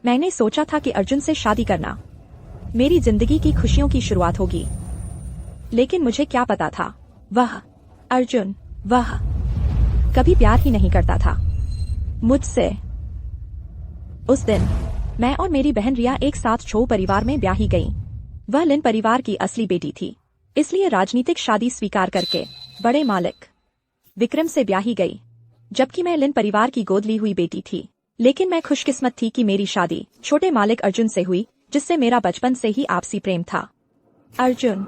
मैंने सोचा था कि अर्जुन से शादी करना मेरी जिंदगी की खुशियों की शुरुआत होगी, लेकिन मुझे क्या पता था वह अर्जुन वह कभी प्यार ही नहीं करता था मुझसे। उस दिन मैं और मेरी बहन रिया एक साथ छो परिवार में ब्याही गईं। वह लिन परिवार की असली बेटी थी, इसलिए राजनीतिक शादी स्वीकार करके बड़े मालिक विक्रम से ब्याही गई, जबकि मैं लिन परिवार की गोद ली हुई बेटी थी। लेकिन मैं खुशकिस्मत थी कि मेरी शादी छोटे मालिक अर्जुन से हुई, जिससे मेरा बचपन से ही आपसी प्रेम था। अर्जुन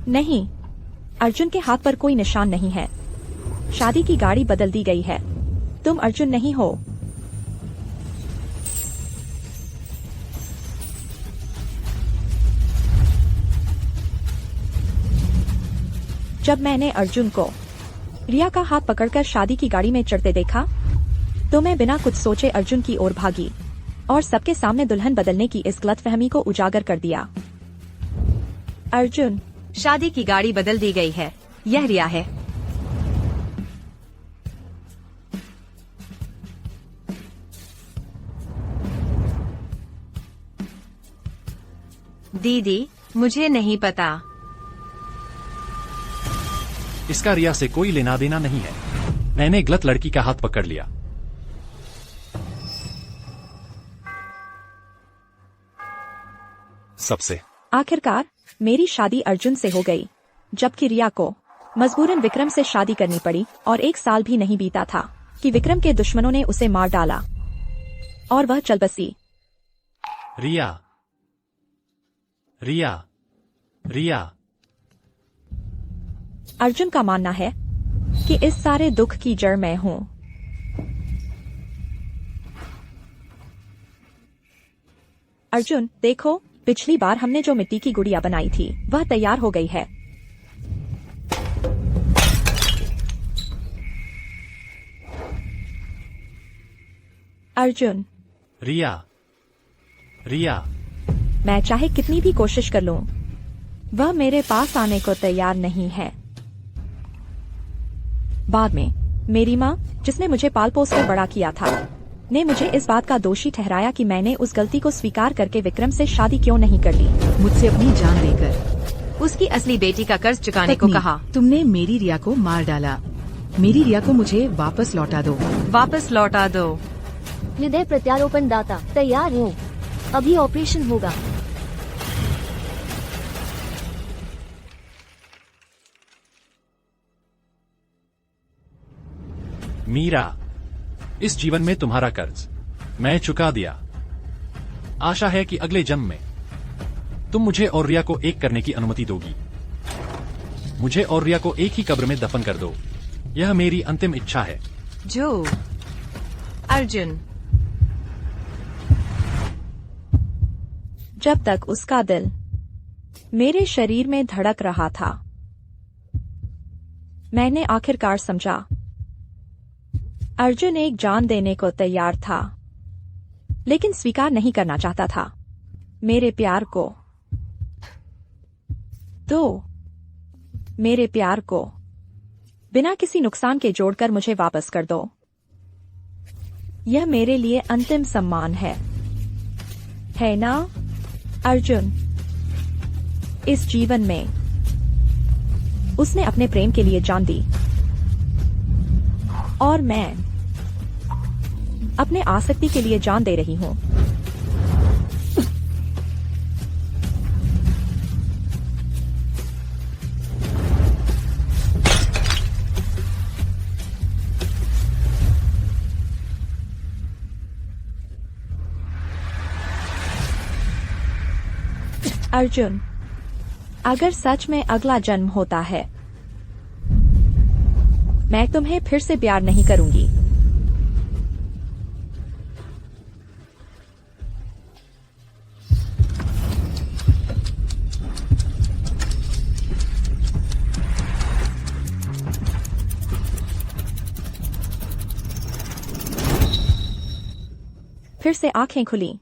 नहीं, अर्जुन के हाथ पर कोई निशान नहीं है। शादी की गाड़ी बदल दी गई है। तुम अर्जुन नहीं हो। जब मैंने अर्जुन को रिया का हाथ पकड़कर शादी की गाड़ी में चढ़ते देखा, तो मैं बिना कुछ सोचे अर्जुन की ओर भागी और सबके सामने दुल्हन बदलने की इस गलतफहमी को उजागर कर दिया। अर्जुन, शादी की गाड़ी बदल दी गई है, यह रिया है। दीदी, मुझे नहीं पता। इसका रिया से कोई लेना देना नहीं है। मैंने गलत लड़की का हाथ पकड़ लिया। सबसे आखिरकार मेरी शादी अर्जुन से हो गई, जबकि रिया को मजबूरन विक्रम से शादी करनी पड़ी। और 1 साल भी नहीं बीता था कि विक्रम के दुश्मनों ने उसे मार डाला और वह चल बसी। रिया, रिया, रिया। अर्जुन का मानना है कि इस सारे दुख की जड़ मैं हूँ। अर्जुन, देखो, पिछली बार हमने जो मिट्टी की गुड़िया बनाई थी वह तैयार हो गई है। अर्जुन, रिया, रिया। मैं चाहे कितनी भी कोशिश कर लूं, वह मेरे पास आने को तैयार नहीं है। बाद में मेरी माँ, जिसने मुझे पाल पोस कर बड़ा किया था, ने मुझे इस बात का दोषी ठहराया कि मैंने उस गलती को स्वीकार करके विक्रम से शादी क्यों नहीं कर ली। मुझसे अपनी जान लेकर उसकी असली बेटी का कर्ज चुकाने को कहा। तुमने मेरी रिया को मार डाला। मेरी रिया को मुझे वापस लौटा दो। वापस लौटा दो। हृदय प्रत्यारोपण दाता तैयार हो, अभी ऑपरेशन होगा। मीरा, इस जीवन में तुम्हारा कर्ज मैं चुका दिया। आशा है कि अगले जन्म में तुम मुझे और रिया को एक करने की अनुमति दोगी। मुझे और रिया को एक ही कब्र में दफन कर दो। यह मेरी अंतिम इच्छा है। जो अर्जुन। जब तक उसका दिल मेरे शरीर में धड़क रहा था, मैंने आखिरकार समझा अर्जुन एक जान देने को तैयार था, लेकिन स्वीकार नहीं करना चाहता था मेरे प्यार को। तो मेरे प्यार को बिना किसी नुकसान के जोड़कर मुझे वापस कर दो। यह मेरे लिए अंतिम सम्मान है ना अर्जुन? इस जीवन में उसने अपने प्रेम के लिए जान दी और मैं अपने आसक्ति के लिए जान दे रही हूँ। अर्जुन, अगर सच में अगला जन्म होता है, मैं तुम्हें फिर से प्यार नहीं करूंगी। फिर से आंखें खुली।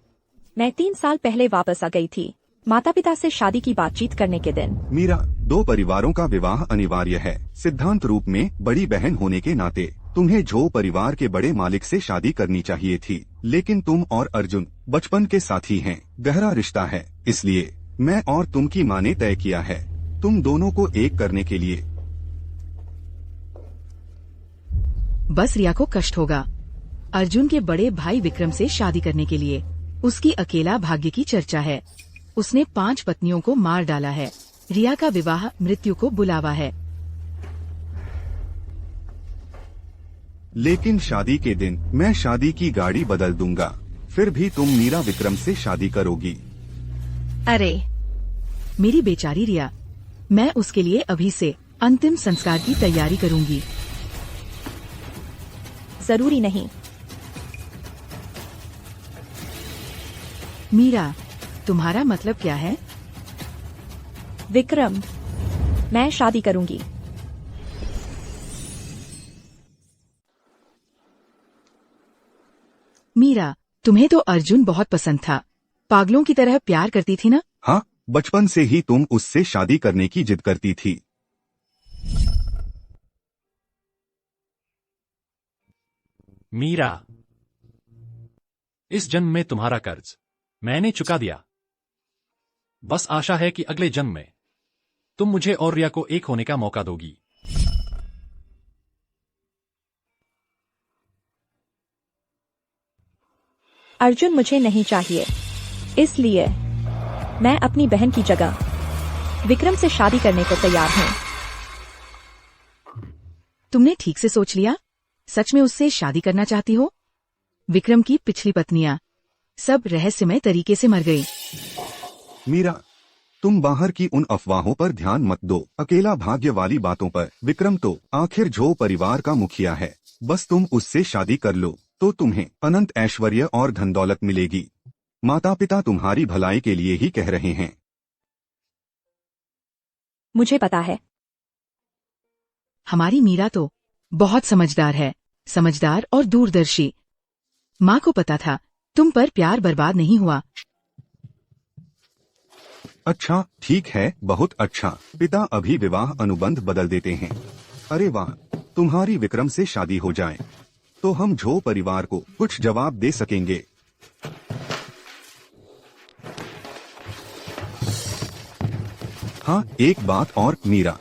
मैं 3 साल पहले वापस आ गई थी, माता पिता से शादी की बातचीत करने के दिन। मीरा, 2 परिवारों का विवाह अनिवार्य है, सिद्धांत रूप में बड़ी बहन होने के नाते। तुम्हें झो परिवार के बड़े मालिक से शादी करनी चाहिए थी, लेकिन तुम और अर्जुन बचपन के साथी हैं, गहरा रिश्ता है, इसलिए मैं और तुम की माँ ने तय किया है तुम दोनों को एक करने के लिए। बस रिया को कष्ट होगा अर्जुन के बड़े भाई विक्रम से शादी करने के लिए। उसकी अकेला भाग्य की चर्चा है। उसने 5 पत्नियों को मार डाला है। रिया का विवाह मृत्यु को बुलावा है। लेकिन शादी के दिन मैं शादी की गाड़ी बदल दूंगा, फिर भी तुम मीरा विक्रम से शादी करोगी। अरे मेरी बेचारी रिया, मैं उसके लिए अभी से अंतिम संस्कार की तैयारी करूंगी। जरूरी नहीं। मीरा, तुम्हारा मतलब क्या है? विक्रम, मैं शादी करूंगी। मीरा, तुम्हें तो अर्जुन बहुत पसंद था। पागलों की तरह प्यार करती थी ना? हाँ, बचपन से ही तुम उससे शादी करने की जिद करती थी। मीरा, इस जन्म में तुम्हारा कर्ज मैंने चुका दिया। बस आशा है कि अगले जन्म में तुम मुझे और रिया को एक होने का मौका दोगी। अर्जुन मुझे नहीं चाहिए, इसलिए मैं अपनी बहन की जगह विक्रम से शादी करने को तैयार हूँ। तुमने ठीक से सोच लिया? सच में उससे शादी करना चाहती हो? विक्रम की पिछली पत्नियां सब रहस्यमय तरीके से मर गई। मीरा, तुम बाहर की उन अफवाहों पर ध्यान मत दो, अकेला भाग्य वाली बातों पर। विक्रम तो आखिर झो परिवार का मुखिया है। बस तुम उससे शादी कर लो तो तुम्हें अनंत ऐश्वर्य और धन दौलत मिलेगी। माता पिता तुम्हारी भलाई के लिए ही कह रहे हैं। मुझे पता है। हमारी मीरा तो बहुत समझदार है, समझदार और दूरदर्शी। माँ को पता था तुम पर प्यार बर्बाद नहीं हुआ। अच्छा, ठीक है, बहुत अच्छा। पिता अभी विवाह अनुबंध बदल देते हैं। अरे वाह, तुम्हारी विक्रम से शादी हो जाए तो हम झो परिवार को कुछ जवाब दे सकेंगे। हाँ, एक बात और मीरा,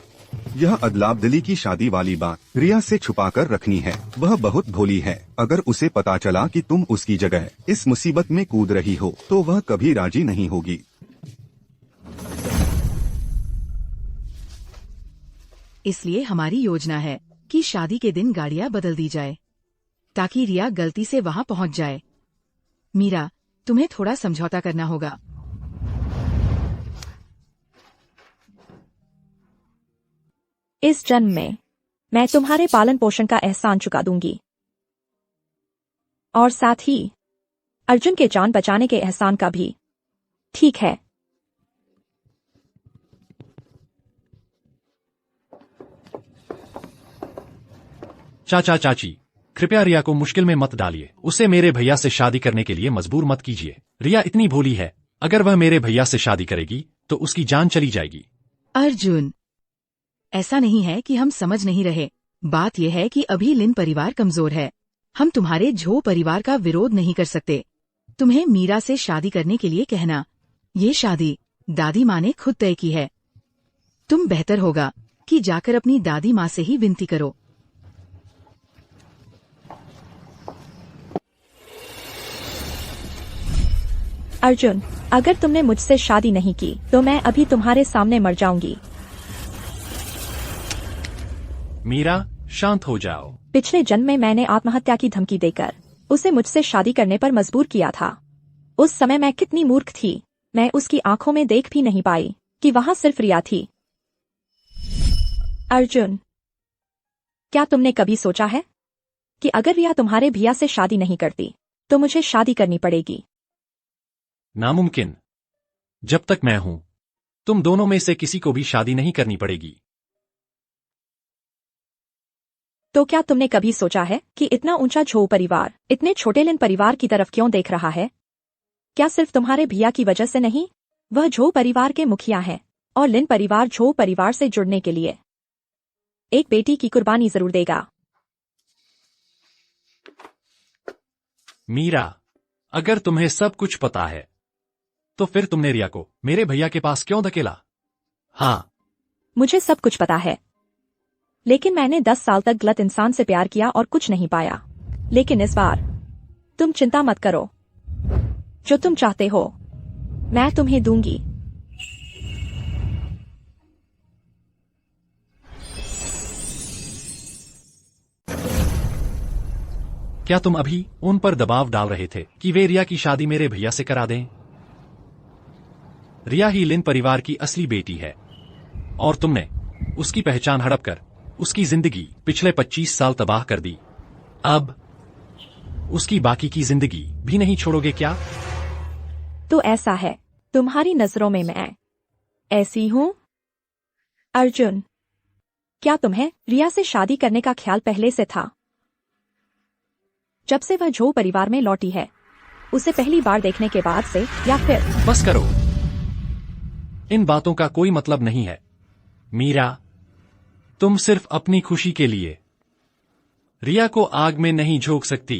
यह अदलाबदली की शादी वाली बात रिया से छुपाकर रखनी है। वह बहुत भोली है। अगर उसे पता चला कि तुम उसकी जगह इस मुसीबत में कूद रही हो तो वह कभी राजी नहीं होगी। इसलिए हमारी योजना है कि शादी के दिन गाड़ियां बदल दी जाए ताकि रिया गलती से वहां पहुंच जाए। मीरा, तुम्हें थोड़ा समझौता करना होगा। इस जन्म में मैं तुम्हारे पालन पोषण का एहसान चुका दूंगी और साथ ही अर्जुन के जान बचाने के एहसान का भी। ठीक है? चाचा चाची, कृपया रिया को मुश्किल में मत डालिए। उसे मेरे भैया से शादी करने के लिए मजबूर मत कीजिए। रिया इतनी भोली है, अगर वह मेरे भैया से शादी करेगी तो उसकी जान चली जाएगी। अर्जुन, ऐसा नहीं है कि हम समझ नहीं रहे। बात यह है कि अभी लिन परिवार कमजोर है। हम तुम्हारे झो परिवार का विरोध नहीं कर सकते। तुम्हें मीरा से शादी करने के लिए कहना, ये शादी दादी माँ ने खुद तय की है। तुम बेहतर होगा कि जाकर अपनी दादी माँ से ही विनती करो। अर्जुन, अगर तुमने मुझसे शादी नहीं की तो मैं अभी तुम्हारे सामने मर जाऊंगी। मीरा, शांत हो जाओ। पिछले जन्म में मैंने आत्महत्या की धमकी देकर उसे मुझसे शादी करने पर मजबूर किया था। उस समय मैं कितनी मूर्ख थी। मैं उसकी आंखों में देख भी नहीं पाई कि वहां सिर्फ रिया थी। अर्जुन, क्या तुमने कभी सोचा है कि अगर रिया तुम्हारे भैया से शादी नहीं करती तो मुझे शादी करनी पड़ेगी? नामुमकिन। जब तक मैं हूं, तुम दोनों में से किसी को भी शादी नहीं करनी पड़ेगी। तो क्या तुमने कभी सोचा है कि इतना ऊंचा झो परिवार इतने छोटे लिन परिवार की तरफ क्यों देख रहा है? क्या सिर्फ तुम्हारे भैया की वजह से नहीं? वह झो परिवार के मुखिया हैं और लिन परिवार झो परिवार से जुड़ने के लिए एक बेटी की कुर्बानी जरूर देगा। मीरा, अगर तुम्हें सब कुछ पता है तो फिर तुमने रिया को मेरे भैया के पास क्यों धकेला? हाँ, मुझे सब कुछ पता है, लेकिन मैंने 10 साल तक गलत इंसान से प्यार किया और कुछ नहीं पाया। लेकिन इस बार तुम चिंता मत करो, जो तुम चाहते हो मैं तुम्हें दूंगी। क्या तुम अभी उन पर दबाव डाल रहे थे कि वे रिया की शादी मेरे भैया से करा दें? रिया ही लिन परिवार की असली बेटी है और तुमने उसकी पहचान हड़प कर उसकी जिंदगी पिछले 25 साल तबाह कर दी। अब उसकी बाकी की जिंदगी भी नहीं छोड़ोगे क्या? तो ऐसा है, तुम्हारी नजरों में मैं ऐसी हूं? अर्जुन, क्या तुम्हें रिया से शादी करने का ख्याल पहले से था? जब से वह झो परिवार में लौटी है, उसे पहली बार देखने के बाद से, या फिर? बस करो, इन बातों का कोई मतलब नहीं है। मीरा, तुम सिर्फ अपनी खुशी के लिए रिया को आग में नहीं झोंक सकती।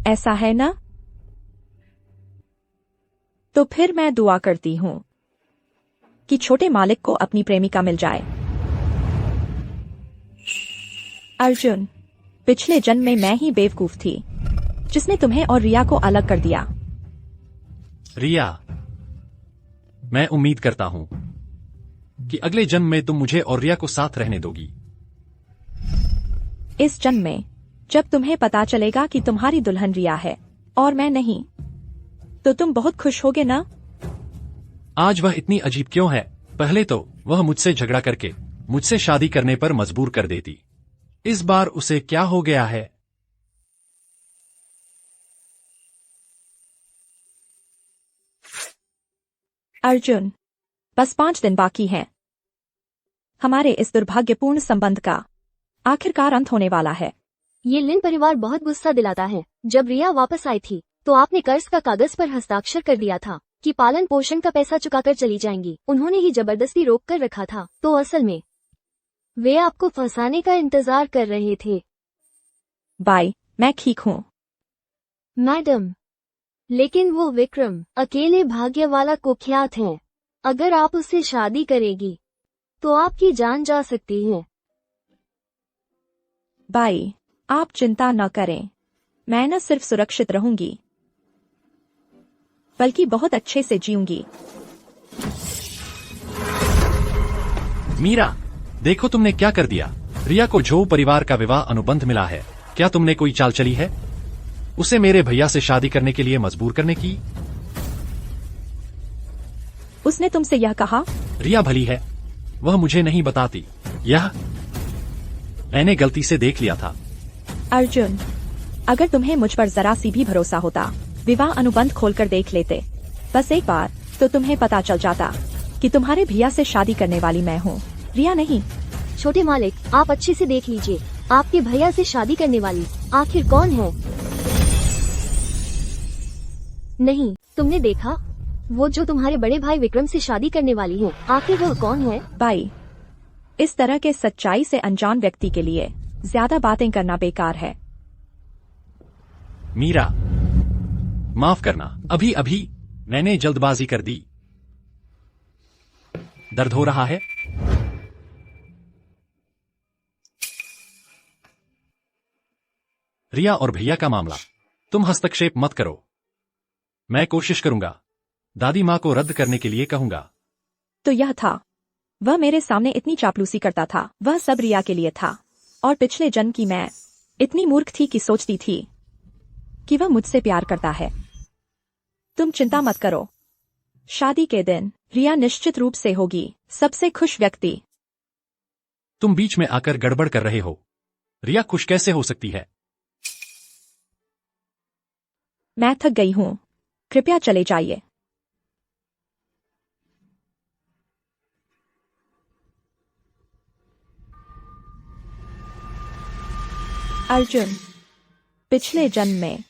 ऐसा है ना? तो फिर मैं दुआ करती हूं कि छोटे मालिक को अपनी प्रेमिका मिल जाए। अर्जुन, पिछले जन्म में मैं ही बेवकूफ थी जिसने तुम्हें और रिया को अलग कर दिया। रिया, मैं उम्मीद करता हूं कि अगले जन्म में तुम मुझे और रिया को साथ रहने दोगी। इस जन्म में जब तुम्हें पता चलेगा कि तुम्हारी दुल्हन रिया है और मैं नहीं, तो तुम बहुत खुश होगे ना? आज वह इतनी अजीब क्यों है? पहले तो वह मुझसे झगड़ा करके मुझसे शादी करने पर मजबूर कर देती। इस बार उसे क्या हो गया है? अर्जुन, बस 5 दिन बाकी हैं। हमारे इस दुर्भाग्यपूर्ण संबंध का आखिरकार अंत होने वाला है। ये लिन परिवार बहुत गुस्सा दिलाता है। जब रिया वापस आई थी तो आपने कर्ज का कागज पर हस्ताक्षर कर दिया था कि पालन पोषण का पैसा चुकाकर चली जाएंगी। उन्होंने ही जबरदस्ती रोक कर रखा था, तो असल में वे आपको फंसाने का इंतजार कर रहे थे। बाय, मैं ठीक हूँ। मैडम, लेकिन वो विक्रम अकेले भाग्य वाला कुख्यात है। अगर आप उससे शादी करेगी तो आपकी जान जा सकती है। बाय, आप चिंता न करें, मैं न सिर्फ सुरक्षित रहूंगी बल्कि बहुत अच्छे से जीऊंगी। मीरा, देखो तुमने क्या कर दिया। रिया को झो परिवार का विवाह अनुबंध मिला है। क्या तुमने कोई चाल चली है उसे मेरे भैया से शादी करने के लिए मजबूर करने की? उसने तुमसे यह कहा? रिया भली है, वह मुझे नहीं बताती। यह मैंने गलती से देख लिया था। अर्जुन, अगर तुम्हें मुझ पर जरा सी भी भरोसा होता, विवाह अनुबंध खोलकर देख लेते बस एक बार, तो तुम्हें पता चल जाता कि तुम्हारे भैया से शादी करने वाली मैं हूँ, रिया नहीं। छोटे मालिक, आप अच्छे से देख लीजिए, आपके भैया से शादी करने वाली आखिर कौन है? नहीं, तुमने देखा? वो जो तुम्हारे बड़े भाई विक्रम से शादी करने वाली है, आखिर वो कौन है? बाई, इस तरह के सच्चाई से अनजान व्यक्ति के लिए ज्यादा बातें करना बेकार है। मीरा, माफ करना, अभी अभी मैंने जल्दबाजी कर दी। दर्द हो रहा है? रिया और भैया का मामला, तुम हस्तक्षेप मत करो। मैं कोशिश करूंगा, दादी माँ को रद्द करने के लिए कहूंगा। तो यह था, वह मेरे सामने इतनी चापलूसी करता था, वह सब रिया के लिए था। और पिछले जन्म की मैं इतनी मूर्ख थी कि सोचती थी कि वह मुझसे प्यार करता है। तुम चिंता मत करो, शादी के दिन रिया निश्चित रूप से होगी सबसे खुश व्यक्ति। तुम बीच में आकर गड़बड़ कर रहे हो। रिया खुश कैसे हो सकती है? मैं थक गई हूं, कृपया चले जाइए। अर्जुन, पिछले जन्म में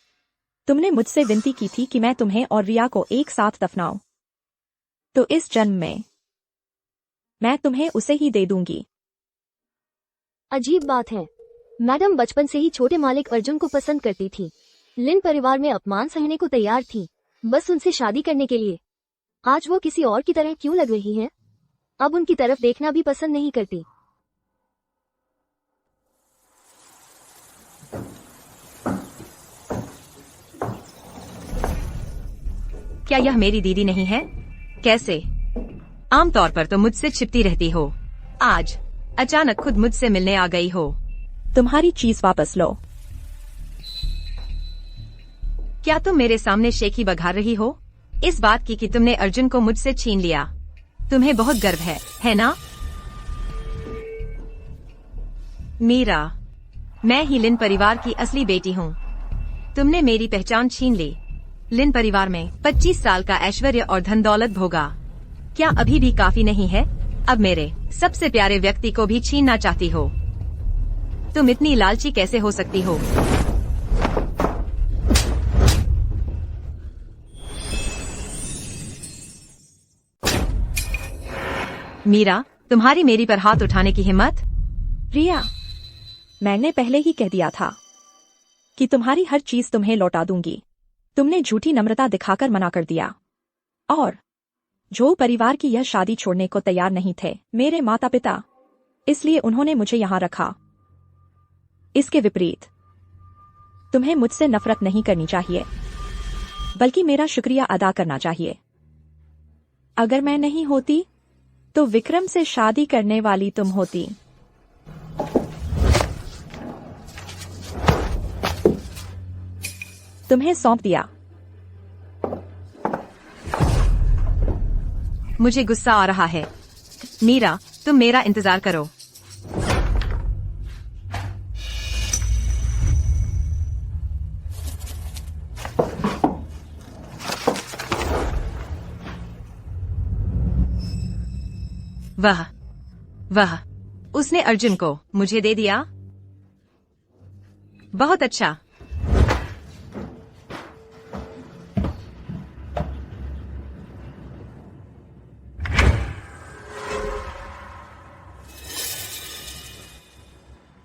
तुमने मुझसे विनती की थी कि मैं तुम्हें और रिया को एक साथ दफनाऊं, तो इस जन्म में मैं तुम्हें उसे ही दे दूंगी। अजीब बात है, मैडम बचपन से ही छोटे मालिक अर्जुन को पसंद करती थी। लिन परिवार में अपमान सहने को तैयार थी, बस उनसे शादी करने के लिए। आज वो किसी और की तरह क्यों लग रही हैं? अब उनकी तरफ देखना भी पसंद नहीं करती। क्या यह मेरी दीदी नहीं है? कैसे? आमतौर पर तो मुझसे छिपती रहती हो, आज अचानक खुद मुझसे मिलने आ गई हो। तुम्हारी चीज वापस लो। क्या तुम मेरे सामने शेखी बघार रही हो इस बात की कि तुमने अर्जुन को मुझसे छीन लिया? तुम्हें बहुत गर्व है ना? मीरा, मैं ही लिन परिवार की असली बेटी हूँ। तुमने मेरी पहचान छीन ली। लिन परिवार में 25 साल का ऐश्वर्य और धन दौलत भोगा। क्या अभी भी काफी नहीं है? अब मेरे सबसे प्यारे व्यक्ति को भी छीनना चाहती हो? तुम इतनी लालची कैसे हो सकती हो? मीरा, तुम्हारी मेरी पर हाथ उठाने की हिम्मत? रिया, मैंने पहले ही कह दिया था कि तुम्हारी हर चीज तुम्हें लौटा दूंगी। तुमने झूठी नम्रता दिखाकर मना कर दिया, और जो परिवार की यह शादी छोड़ने को तैयार नहीं थे, मेरे माता पिता, इसलिए उन्होंने मुझे यहाँ रखा। इसके विपरीत तुम्हें मुझसे नफरत नहीं करनी चाहिए, बल्कि मेरा शुक्रिया अदा करना चाहिए। अगर मैं नहीं होती तो विक्रम से शादी करने वाली तुम होती। तुम्हें सौंप दिया। मुझे गुस्सा आ रहा है। मीरा, तुम मेरा इंतजार करो। वाह, उसने अर्जुन को मुझे दे दिया। बहुत अच्छा।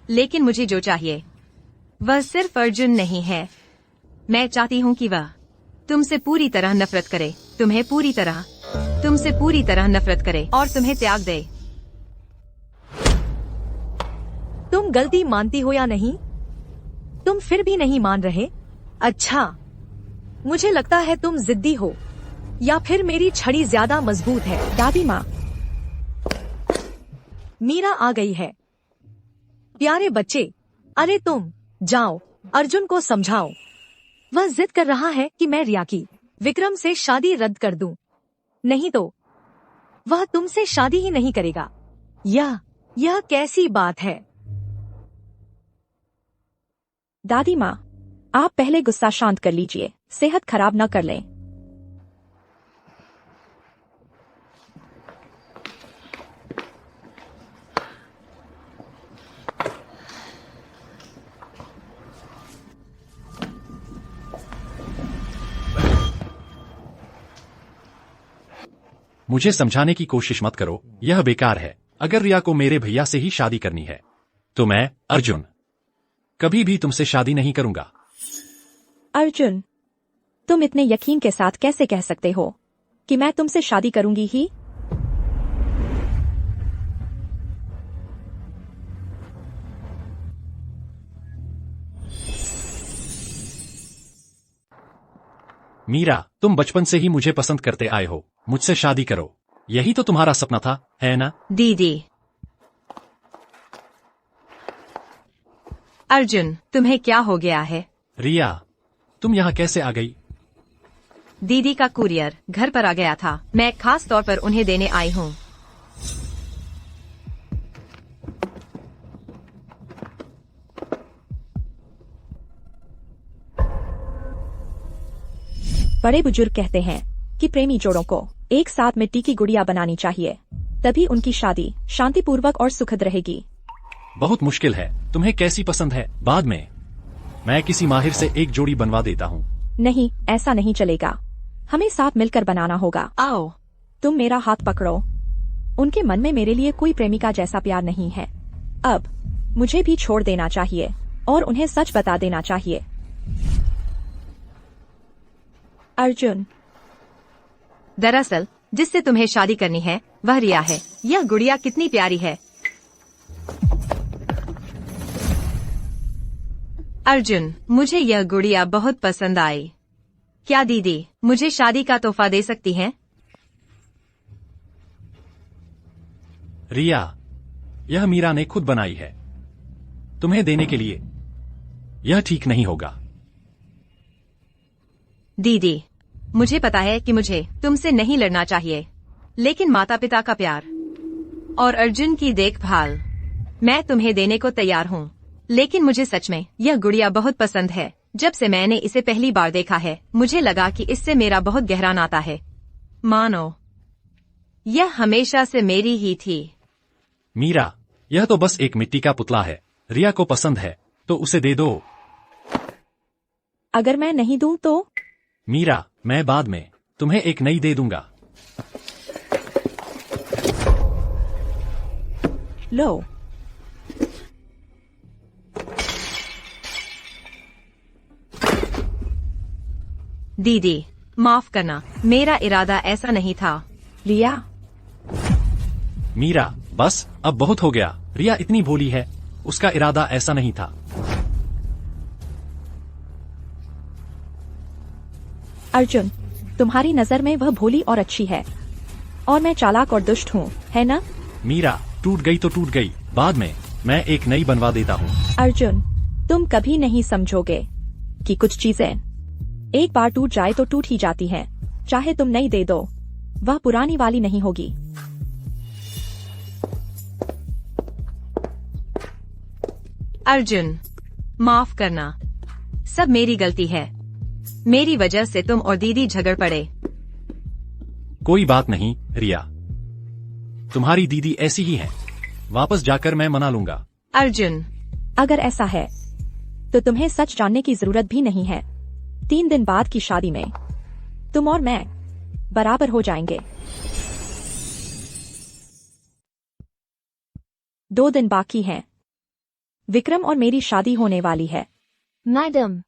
लेकिन मुझे जो चाहिए वह सिर्फ अर्जुन नहीं है। मैं चाहती हूँ कि वह तुमसे पूरी तरह नफरत करे, तुमसे पूरी तरह नफरत करे और तुम्हें त्याग दे। तुम गलती मानती हो या नहीं? तुम फिर भी नहीं मान रहे? अच्छा, मुझे लगता है तुम जिद्दी हो, या फिर मेरी छड़ी ज्यादा मजबूत है। दादी माँ, मीरा आ गई है। प्यारे बच्चे, अरे तुम जाओ, अर्जुन को समझाओ। वह जिद कर रहा है कि मैं रिया की विक्रम से शादी रद्द कर दूं, नहीं तो वह तुमसे शादी ही नहीं करेगा। यह कैसी बात है? दादी माँ, आप पहले गुस्सा शांत कर लीजिए, सेहत खराब न कर लें। मुझे समझाने की कोशिश मत करो, यह बेकार है। अगर रिया को मेरे भैया से ही शादी करनी है तो मैं अर्जुन कभी भी तुमसे शादी नहीं करूंगा। अर्जुन, तुम इतने यकीन के साथ कैसे कह सकते हो कि मैं तुमसे शादी करूंगी ही? मीरा, तुम बचपन से ही मुझे पसंद करते आए हो, मुझसे शादी करो। यही तो तुम्हारा सपना था, है ना? दीदी। अर्जुन, तुम्हें क्या हो गया है? रिया, तुम यहाँ कैसे आ गई? दीदी का कुरियर घर पर आ गया था। मैं खास तौर पर उन्हें देने आई हूँ। बड़े बुजुर्ग कहते हैं कि प्रेमी जोड़ों को एक साथ मिट्टी की गुड़िया बनानी चाहिए, तभी उनकी शादी शांतिपूर्वक और सुखद रहेगी। बहुत मुश्किल है। तुम्हें कैसी पसंद है? बाद में मैं किसी माहिर से एक जोड़ी बनवा देता हूँ। नहीं, ऐसा नहीं चलेगा। हमें साथ मिलकर बनाना होगा। आओ, तुम मेरा हाथ पकड़ो। उनके मन में मेरे लिए कोई प्रेमिका जैसा प्यार नहीं है। अब मुझे भी छोड़ देना चाहिए और उन्हें सच बता देना चाहिए। अर्जुन, दरअसल जिससे तुम्हें शादी करनी है वह रिया है। यह गुड़िया कितनी प्यारी है। अर्जुन, मुझे यह गुड़िया बहुत पसंद आई। क्या दीदी मुझे शादी का तोहफा दे सकती हैं? रिया, यह मीरा ने खुद बनाई है। तुम्हें देने के लिए यह ठीक नहीं होगा। दीदी, मुझे पता है कि मुझे तुमसे नहीं लड़ना चाहिए, लेकिन माता पिता का प्यार और अर्जुन की देखभाल मैं तुम्हें देने को तैयार हूँ। लेकिन मुझे सच में यह गुड़िया बहुत पसंद है। जब से मैंने इसे पहली बार देखा है मुझे लगा कि इससे मेरा बहुत गहरा नाता है। मानो यह हमेशा से मेरी ही थी। मीरा, यह तो बस एक मिट्टी का पुतला है। रिया को पसंद है तो उसे दे दो। अगर मैं नहीं दूं तो? मीरा, मैं बाद में तुम्हें एक नई दे दूंगा। लो। दीदी, माफ करना, मेरा इरादा ऐसा नहीं था। रिया, मीरा, बस अब बहुत हो गया। रिया इतनी भोली है, उसका इरादा ऐसा नहीं था। अर्जुन, तुम्हारी नजर में वह भोली और अच्छी है और मैं चालाक और दुष्ट हूँ, है ना? मीरा, टूट गई तो टूट गई, बाद में मैं एक नई बनवा देता हूँ। अर्जुन, तुम कभी नहीं समझोगे कि कुछ चीजें एक बार टूट जाए तो टूट ही जाती हैं। चाहे तुम नई दे दो, वह पुरानी वाली नहीं होगी। अर्जुन, माफ करना, सब मेरी गलती है। मेरी वजह से तुम और दीदी झगड़ पड़े। कोई बात नहीं रिया, तुम्हारी दीदी ऐसी ही है। वापस जाकर मैं मना लूंगा। अर्जुन, अगर ऐसा है तो तुम्हें सच जानने की जरूरत भी नहीं है। 3 दिन बाद की शादी में तुम और मैं बराबर हो जाएंगे। 2 दिन बाकी हैं। विक्रम और मेरी शादी होने वाली है। मैडम,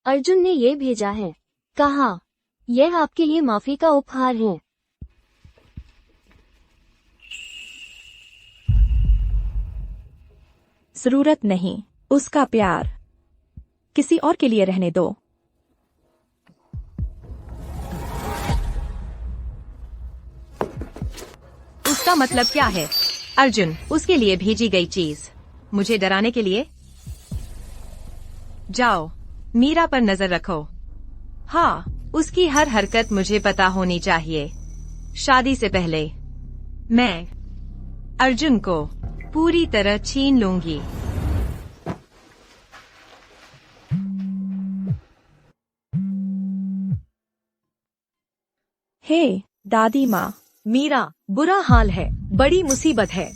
अर्जुन ने ये भेजा है। कहा यह आपके लिए माफी का उपहार है। जरूरत नहीं, उसका प्यार किसी और के लिए रहने दो। उसका मतलब क्या है? अर्जुन, उसके लिए भेजी गई चीज मुझे डराने के लिए? जाओ, मीरा पर नजर रखो। हाँ, उसकी हर हरकत मुझे पता होनी चाहिए। शादी से पहले मैं अर्जुन को पूरी तरह छीन लूंगी। हे दादी माँ। मीरा, बुरा हाल है, बड़ी मुसीबत है।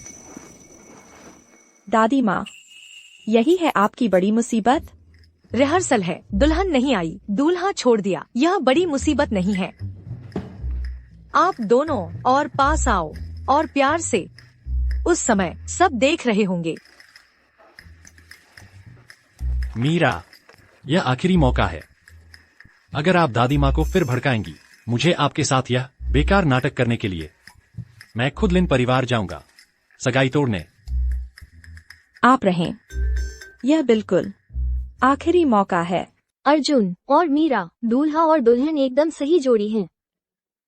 दादी माँ, यही है आपकी बड़ी मुसीबत? रिहर्सल है, दुल्हन नहीं आई, दूल्हा छोड़ दिया। यह बड़ी मुसीबत नहीं है। आप दोनों और पास आओ और प्यार से। उस समय सब देख रहे होंगे। मीरा, यह आखिरी मौका है। अगर आप दादी माँ को फिर भड़काएंगी मुझे आपके साथ यह बेकार नाटक करने के लिए, मैं खुद लिन परिवार जाऊंगा सगाई तोड़ने। आप रहें, यह बिल्कुल आखिरी मौका है। अर्जुन और मीरा, दूल्हा और दुल्हन एकदम सही जोड़ी हैं।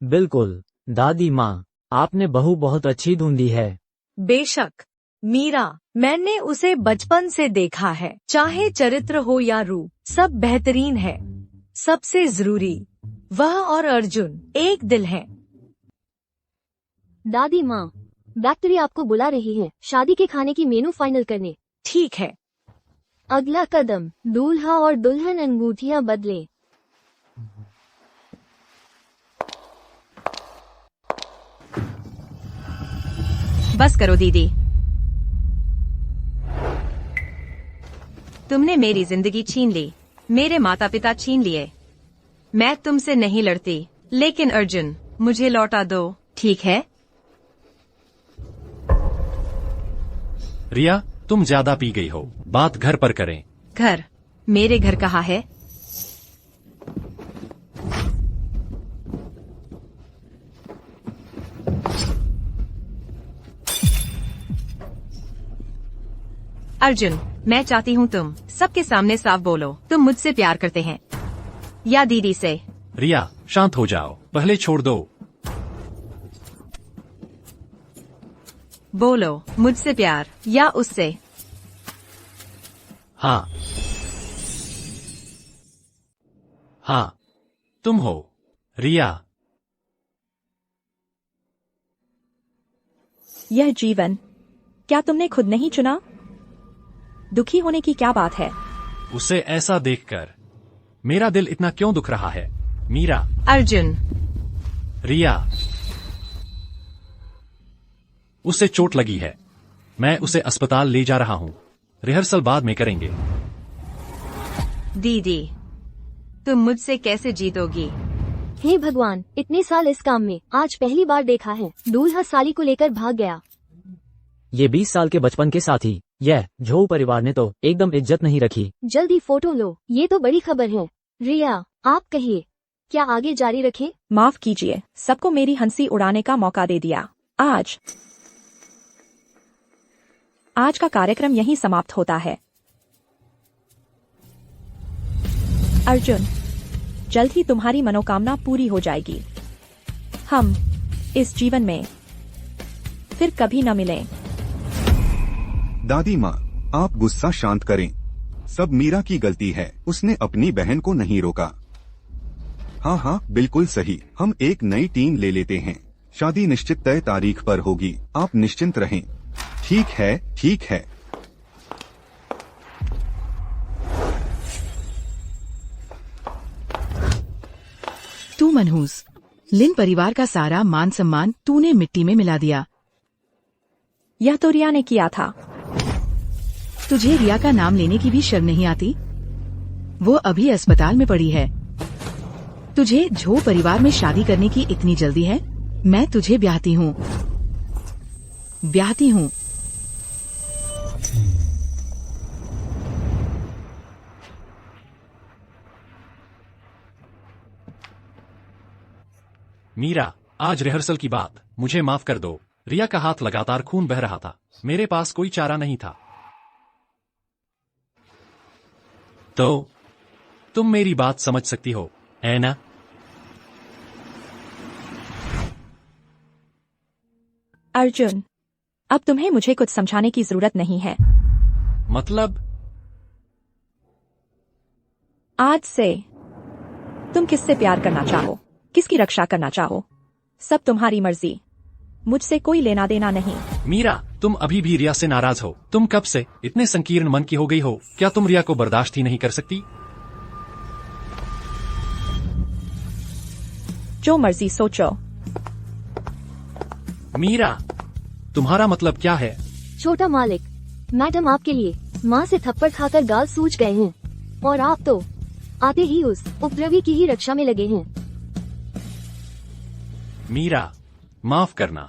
बिल्कुल दादी माँ, आपने बहू बहुत अच्छी ढूंढी है। बेशक मीरा, मैंने उसे बचपन से देखा है। चाहे चरित्र हो या रूप, सब बेहतरीन है। सबसे जरूरी, वह और अर्जुन एक दिल हैं। दादी माँ, बैक्टरी आपको बुला रही है शादी के खाने की मेनू फाइनल करने। ठीक है। अगला कदम, दूल्हा और दुल्हन अंगूठियां बदले। बस करो दीदी, तुमने मेरी जिंदगी छीन ली, मेरे माता पिता छीन लिए। मैं तुमसे नहीं लड़ती, लेकिन अर्जुन मुझे लौटा दो, ठीक है? रिया, तुम ज्यादा पी गई हो, बात घर पर करें। घर? मेरे घर कहाँ है? अर्जुन, मैं चाहती हूँ तुम सबके सामने साफ बोलो, तुम मुझसे प्यार करते हैं या दीदी से? रिया, शांत हो जाओ, पहले छोड़ दो। बोलो, मुझसे प्यार या उससे? हाँ हाँ, तुम हो रिया। यह जीवन क्या तुमने खुद नहीं चुना? दुखी होने की क्या बात है? उसे ऐसा देखकर मेरा दिल इतना क्यों दुख रहा है? मीरा। अर्जुन। रिया, उसे चोट लगी है, मैं उसे अस्पताल ले जा रहा हूँ, रिहर्सल बाद में करेंगे। दीदी, तुम मुझसे कैसे जीतोगी? हे भगवान, इतने साल इस काम में आज पहली बार देखा है। दूल्हा साली को लेकर भाग गया। ये 20 साल के बचपन के साथी, यह झो परिवार ने तो एकदम इज्जत नहीं रखी। जल्दी फोटो लो, ये तो बड़ी खबर है। रिया, आप कहिए, क्या आगे जारी रखें? माफ कीजिए, सबको मेरी हंसी उड़ाने का मौका दे दिया। आज का कार्यक्रम यहीं समाप्त होता है। अर्जुन, जल्द ही तुम्हारी मनोकामना पूरी हो जाएगी। हम इस जीवन में फिर कभी न मिलें। दादी माँ, आप गुस्सा शांत करें। सब मीरा की गलती है, उसने अपनी बहन को नहीं रोका। हाँ हाँ, बिल्कुल सही, हम एक नई टीम ले लेते हैं। शादी निश्चित तय तारीख पर होगी, आप निश्चिंत रहें। ठीक है, ठीक है। तू मनहूस, लिन परिवार का सारा मान सम्मान तूने मिट्टी में मिला दिया। यह तो रिया ने किया था। तुझे रिया का नाम लेने की भी शर्म नहीं आती? वो अभी अस्पताल में पड़ी है। तुझे झो परिवार में शादी करने की इतनी जल्दी है? मैं तुझे ब्याहती हूँ, ब्याहती हूँ। मीरा, आज रिहर्सल की बात, मुझे माफ कर दो। रिया का हाथ लगातार खून बह रहा था, मेरे पास कोई चारा नहीं था। तो तुम मेरी बात समझ सकती हो, है ना? अर्जुन, अब तुम्हें मुझे कुछ समझाने की जरूरत नहीं है। मतलब? आज से तुम किससे प्यार करना चाहो, किसकी रक्षा करना चाहो, सब तुम्हारी मर्जी, मुझसे कोई लेना देना नहीं। मीरा, तुम अभी भी रिया से नाराज हो। तुम कब से इतने संकीर्ण मन की हो गई हो? क्या तुम रिया को बर्दाश्त ही नहीं कर सकती? जो मर्जी सोचो। मीरा, तुम्हारा मतलब क्या है? छोटा मालिक, मैडम आपके लिए माँ से थप्पड़ खाकर गाल सूज गए हैं, और आप तो आते ही उस उपद्रवी की ही रक्षा में लगे हैं। मीरा, माफ करना।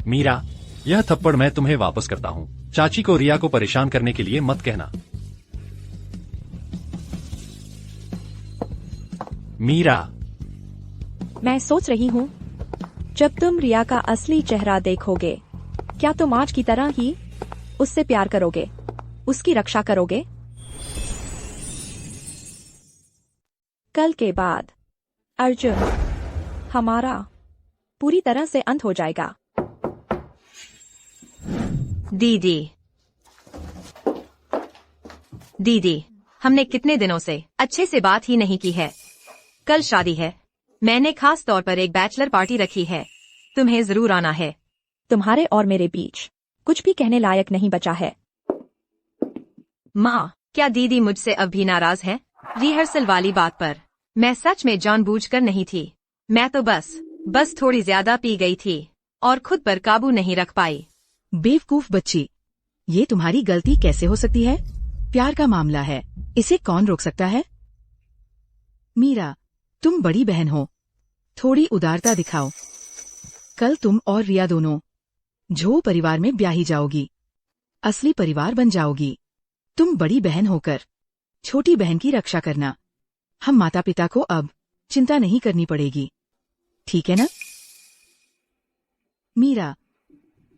मीरा, यह थप्पड़ मैं तुम्हें वापस करता हूँ। चाची को रिया को परेशान करने के लिए मत कहना। मीरा, मैं सोच रही हूँ, जब तुम रिया का असली चेहरा देखोगे, क्या तुम आज की तरह ही उससे प्यार करोगे, उसकी रक्षा करोगे? कल के बाद अर्जुन हमारा पूरी तरह से अंत हो जाएगा। दीदी, दीदी, हमने कितने दिनों से अच्छे से बात ही नहीं की है। कल शादी है, मैंने खास तौर पर एक बैचलर पार्टी रखी है, तुम्हें जरूर आना है। तुम्हारे और मेरे बीच कुछ भी कहने लायक नहीं बचा है। माँ, क्या दीदी मुझसे अब भी नाराज है? रिहर्सल वाली बात पर मैं सच में जानबूझकर नहीं थी। मैं तो बस थोड़ी ज्यादा पी गई थी और खुद पर काबू नहीं रख पाई। बेवकूफ बच्ची, ये तुम्हारी गलती कैसे हो सकती है? प्यार का मामला है, इसे कौन रोक सकता है? मीरा, तुम बड़ी बहन हो, थोड़ी उदारता दिखाओ। कल तुम और रिया दोनों झो परिवार में ब्याही जाओगी, असली परिवार बन जाओगी। तुम बड़ी बहन होकर छोटी बहन की रक्षा करना। हम माता पिता को अब चिंता नहीं करनी पड़ेगी, ठीक है ना? मीरा,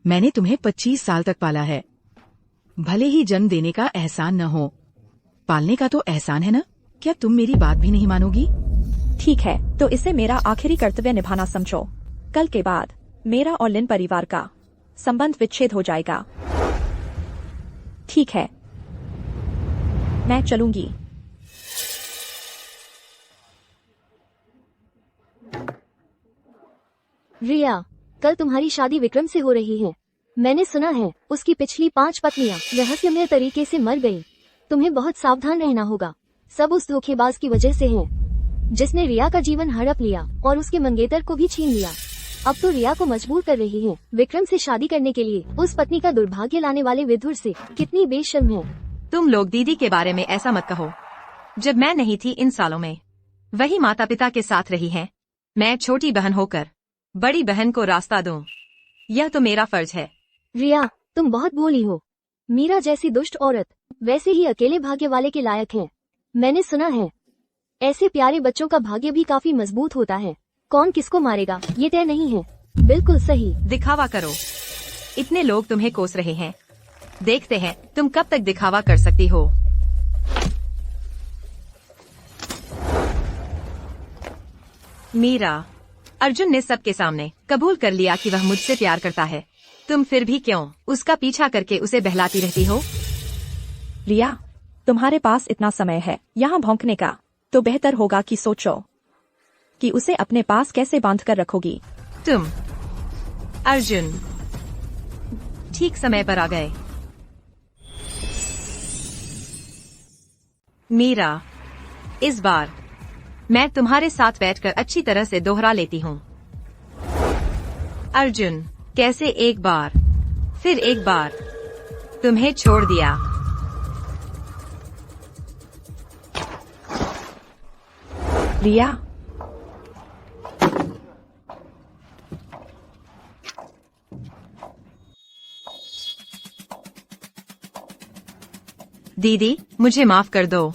मैंने तुम्हें 25 साल तक पाला है। भले ही जन्म देने का एहसान न हो, पालने का तो एहसान है ना? क्या तुम मेरी बात भी नहीं मानोगी? ठीक है, तो इसे मेरा आखिरी कर्तव्य निभाना समझो। कल के बाद मेरा और लिन परिवार का संबंध विच्छेद हो जाएगा। ठीक है, मैं चलूंगी। रिया, कल तुम्हारी शादी विक्रम से हो रही है। मैंने सुना है उसकी पिछली 5 पत्नियां रहस्यमय तरीके से मर गई। तुम्हें बहुत सावधान रहना होगा। सब उस धोखेबाज की वजह से है, जिसने रिया का जीवन हड़प लिया और उसके मंगेतर को भी छीन लिया। अब तो रिया को मजबूर कर रही है विक्रम से शादी करने के लिए। उस पत्नी का दुर्भाग्य लाने वाले विधुर से कितनी बेशर्म है। तुम लोग दीदी के बारे में ऐसा मत कहो। जब मैं नहीं थी इन सालों में, वही माता पिता के साथ रही है। मैं छोटी बहन होकर बड़ी बहन को रास्ता दूं, यह तो मेरा फर्ज है। रिया, तुम बहुत भोली हो। मीरा जैसी दुष्ट औरत वैसे ही अकेले भाग्य वाले के लायक है। मैंने सुना है ऐसे प्यारे बच्चों का भाग्य भी काफी मजबूत होता है। कौन किसको मारेगा ये तय नहीं है। बिल्कुल सही। दिखावा करो। इतने लोग तुम्हें कोस रहे हैं, देखते हैं तुम कब तक दिखावा कर सकती हो। मीरा, अर्जुन ने सबके सामने कबूल कर लिया कि वह मुझसे प्यार करता है। तुम फिर भी क्यों उसका पीछा करके उसे बहलाती रहती हो? रिया, तुम्हारे पास इतना समय है यहाँ भौंकने का, तो बेहतर होगा कि सोचो कि उसे अपने पास कैसे बांध कर रखोगी। तुम अर्जुन ठीक समय पर आ गए। मीरा, इस बार मैं तुम्हारे साथ बैठकर अच्छी तरह से दोहरा लेती हूँ। अर्जुन, कैसे एक बार फिर एक बार तुम्हें छोड़ दिया। रिया, दीदी, मुझे माफ कर दो।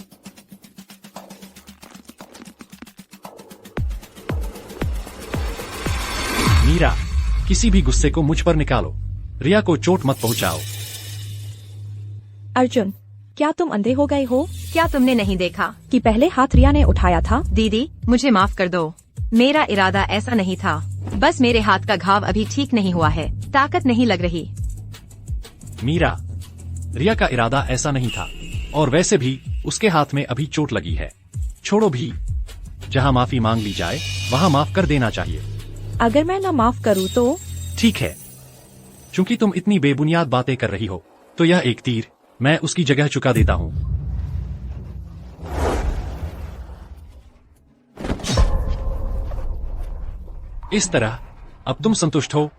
मीरा, किसी भी गुस्से को मुझ पर निकालो। रिया को चोट मत पहुंचाओ। अर्जुन, क्या तुम अंधे हो गए हो क्या तुमने नहीं देखा? कि पहले हाथ रिया ने उठाया था? दीदी, मुझे माफ कर दो। मेरा इरादा ऐसा नहीं था। बस मेरे हाथ का घाव अभी ठीक नहीं हुआ है, ताकत नहीं लग रही। मीरा, रिया का इरादा ऐसा नहीं था, और वैसे भी उसके हाथ में अभी चोट लगी है। छोड़ो भी, जहाँ माफी मांग ली जाए वहाँ माफ कर देना चाहिए। अगर मैं ना माफ करूँ तो? ठीक है, चूंकि तुम इतनी बेबुनियाद बातें कर रही हो, तो यह एक तीर मैं उसकी जगह चुका देता हूँ। इस तरह अब तुम संतुष्ट हो?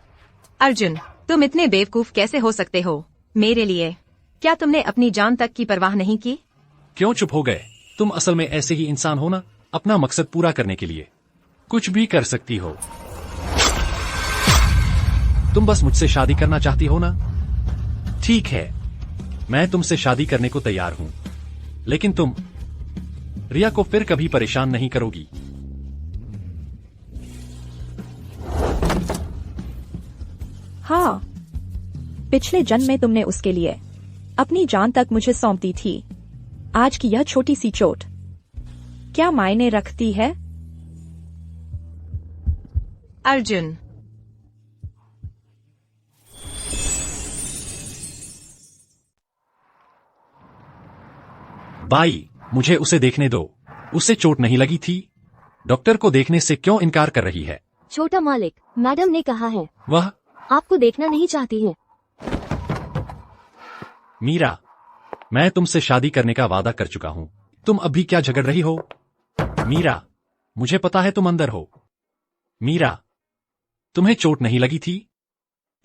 अर्जुन, तुम इतने बेवकूफ कैसे हो सकते हो मेरे लिए? क्या तुमने अपनी जान तक की परवाह नहीं की? क्यों चुप हो गए? तुम असल में ऐसे ही इंसान हो ना, अपना मकसद पूरा करने के लिए कुछ भी कर सकती हो। तुम बस मुझसे शादी करना चाहती हो ना? ठीक है, मैं तुमसे शादी करने को तैयार हूं, लेकिन तुम रिया को फिर कभी परेशान नहीं करोगी। हाँ, पिछले जन्म में तुमने उसके लिए अपनी जान तक मुझे सौंप दी थी। आज की यह छोटी सी चोट क्या मायने रखती है? अर्जुन, बाई, मुझे उसे देखने दो। उसे चोट नहीं लगी थी? डॉक्टर को देखने से क्यों इनकार कर रही है? छोटा मालिक, मैडम ने कहा है वह आपको देखना नहीं चाहती है। मीरा, मैं तुमसे शादी करने का वादा कर चुका हूं। तुम अभी क्या झगड़ रही हो? मीरा, मुझे पता है तुम अंदर हो। मीरा, तुम्हें चोट नहीं लगी थी?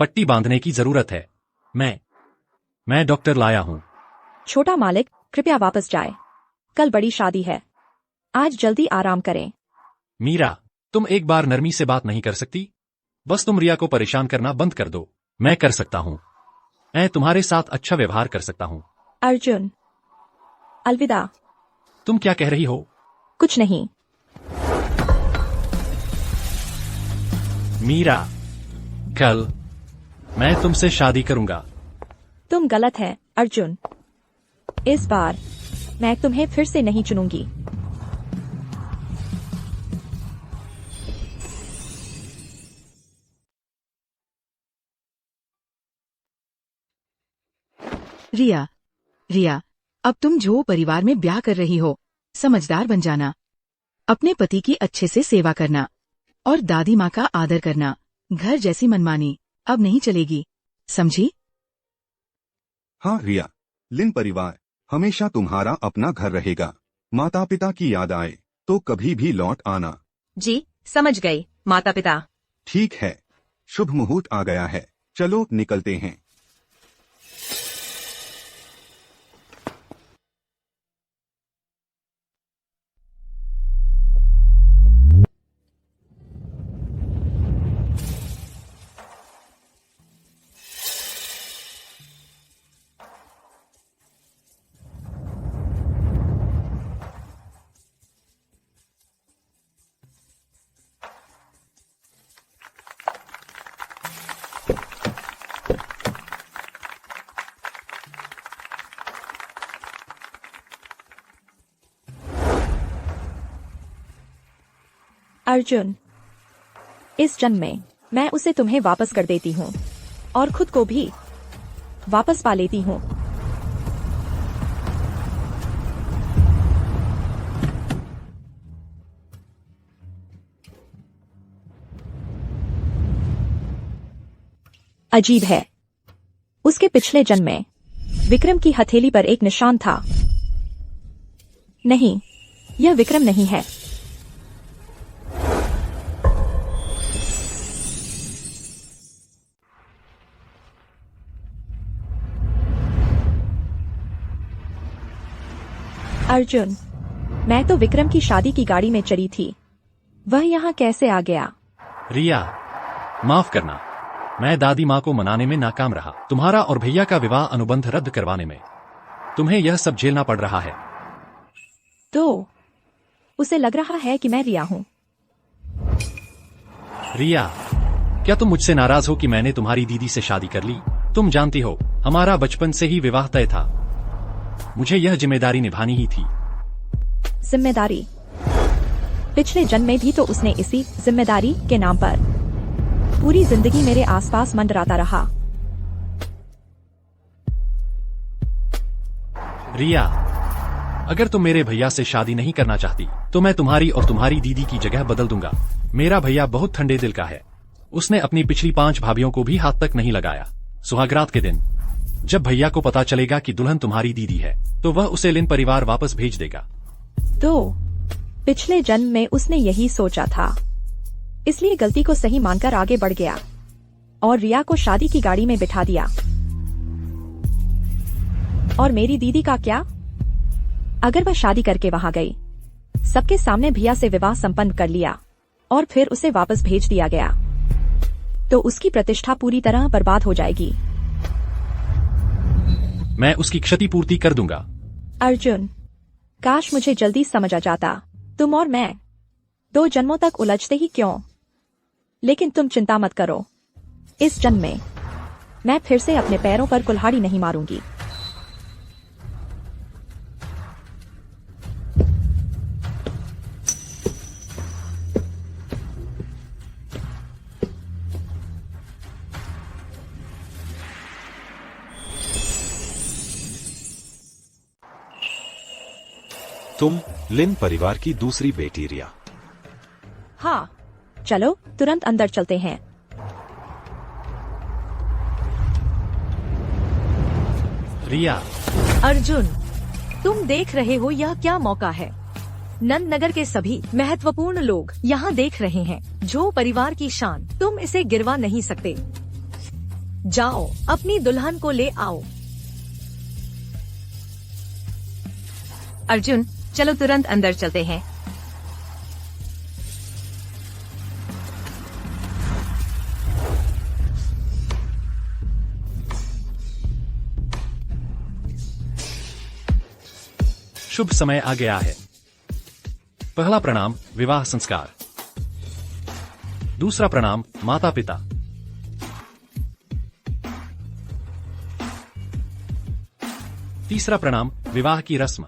पट्टी बांधने की जरूरत है। मैं डॉक्टर लाया हूं। छोटा मालिक, कृपया वापस जाए। कल बड़ी शादी है, आज जल्दी आराम करें। मीरा, तुम एक बार नरमी से बात नहीं कर सकती? बस तुम रिया को परेशान करना बंद कर दो। मैं कर सकता हूँ। मैं तुम्हारे साथ अच्छा व्यवहार कर सकता हूँ। अर्जुन, अलविदा। तुम क्या कह रही हो? कुछ नहीं। मीरा, कल मैं तुमसे शादी करूंगा। तुम गलत है अर्जुन। इस बार मैं तुम्हें फिर से नहीं चुनूंगी। रिया, रिया, अब तुम जो परिवार में ब्याह कर रही हो, समझदार बन जाना। अपने पति की अच्छे से सेवा करना और दादी माँ का आदर करना। घर जैसी मनमानी अब नहीं चलेगी, समझी? हाँ रिया, लिन परिवार हमेशा तुम्हारा अपना घर रहेगा। माता पिता की याद आए तो कभी भी लौट आना। जी, समझ गई माता पिता। ठीक है, शुभ मुहूर्त आ गया है, चलो निकलते हैं। अर्जुन, इस जन्म में मैं उसे तुम्हें वापस कर देती हूँ और खुद को भी वापस पा लेती हूँ। अजीब है, उसके पिछले जन्म में विक्रम की हथेली पर एक निशान था। नहीं, यह विक्रम नहीं है। अर्जुन, मैं तो विक्रम की शादी की गाड़ी में चढ़ी थी, वह यहाँ कैसे आ गया? रिया, माफ करना, मैं दादी माँ को मनाने में नाकाम रहा। तुम्हारा और भैया का विवाह अनुबंध रद्द करवाने में तुम्हें यह सब झेलना पड़ रहा है। तो उसे लग रहा है कि मैं रिया हूँ। रिया, क्या तुम मुझसे नाराज हो कि मैंने तुम्हारी दीदी से शादी कर ली? तुम जानती हो, हमारा बचपन से ही विवाह तय था। मुझे यह जिम्मेदारी निभानी ही थी। जिम्मेदारी? पिछले जन्म में भी तो उसने इसी जिम्मेदारी के नाम पर पूरी जिंदगी मेरे आसपास मंडराता रहा। रिया, अगर तुम मेरे भैया से शादी नहीं करना चाहती तो मैं तुम्हारी और तुम्हारी दीदी की जगह बदल दूंगा। मेरा भैया बहुत ठंडे दिल का है, उसने अपनी पिछली 5 भाभियों को भी हाथ तक नहीं लगाया। सुहागरात के दिन जब भैया को पता चलेगा कि दुल्हन तुम्हारी दीदी है तो वह उसे लिन परिवार वापस भेज देगा। तो पिछले जन्म में उसने यही सोचा था, इसलिए गलती को सही मानकर आगे बढ़ गया और रिया को शादी की गाड़ी में बिठा दिया। और मेरी दीदी का क्या? अगर वह शादी करके वहां गई, सबके सामने भैया से विवाह संपन्न कर लिया और फिर उसे वापस भेज दिया गया, तो उसकी प्रतिष्ठा पूरी तरह बर्बाद हो जाएगी। मैं उसकी क्षतिपूर्ति कर दूंगा। अर्जुन, काश मुझे जल्दी समझ आ जाता। तुम और मैं 2 जन्मों तक उलझते ही क्यों? लेकिन तुम चिंता मत करो, इस जन्म में मैं फिर से अपने पैरों पर कुल्हाड़ी नहीं मारूंगी। तुम लिन परिवार की दूसरी बेटी रिया। हाँ, चलो तुरंत अंदर चलते हैं। रिया, अर्जुन, तुम देख रहे हो यह क्या मौका है? नंद नगर के सभी महत्वपूर्ण लोग यहाँ देख रहे हैं। जो परिवार की शान, तुम इसे गिरवा नहीं सकते। जाओ, अपनी दुल्हन को ले आओ। अर्जुन, चलो तुरंत अंदर चलते हैं। शुभ समय आ गया है। पहला प्रणाम विवाह संस्कार, दूसरा प्रणाम माता पिता, तीसरा प्रणाम विवाह की रस्म।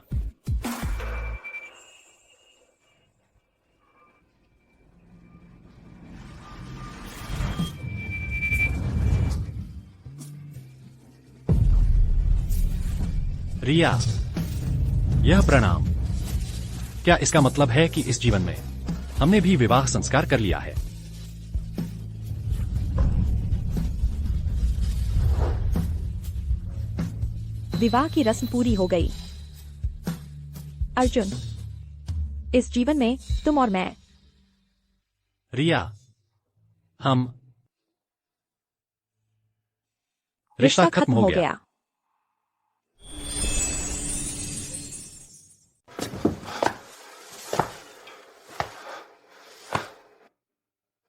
रिया, यह प्रणाम, क्या इसका मतलब है कि इस जीवन में हमने भी विवाह संस्कार कर लिया है? विवाह की रस्म पूरी हो गई। अर्जुन, इस जीवन में तुम और मैं। रिया, हम रिश्ता खत्म हो गया।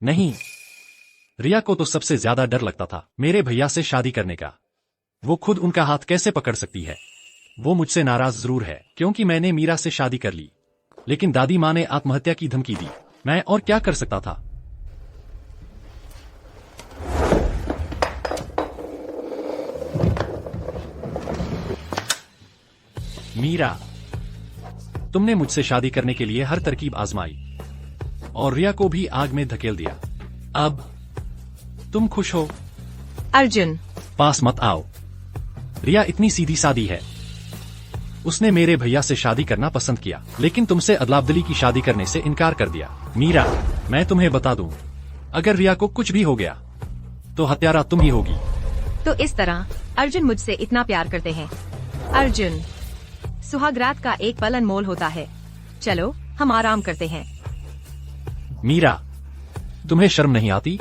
नहीं, रिया को तो सबसे ज्यादा डर लगता था मेरे भैया से शादी करने का। वो खुद उनका हाथ कैसे पकड़ सकती है? वो मुझसे नाराज जरूर है क्योंकि मैंने मीरा से शादी कर ली, लेकिन दादी माँ ने आत्महत्या की धमकी दी। मैं और क्या कर सकता था? मीरा, तुमने मुझसे शादी करने के लिए हर तरकीब आजमाई और रिया को भी आग में धकेल दिया। अब तुम खुश हो? अर्जुन, पास मत आओ। रिया इतनी सीधी सादी है। उसने मेरे भैया से शादी करना पसंद किया, लेकिन तुमसे अदलाबदली की शादी करने से इनकार कर दिया। मीरा, मैं तुम्हें बता दूं, अगर रिया को कुछ भी हो गया तो हत्यारा तुम ही होगी। तो इस तरह अर्जुन मुझसे इतना प्यार करते हैं। अर्जुन, सुहागरात का एक पल अनमोल होता है। चलो हम आराम करते हैं। मीरा, तुम्हें शर्म नहीं आती?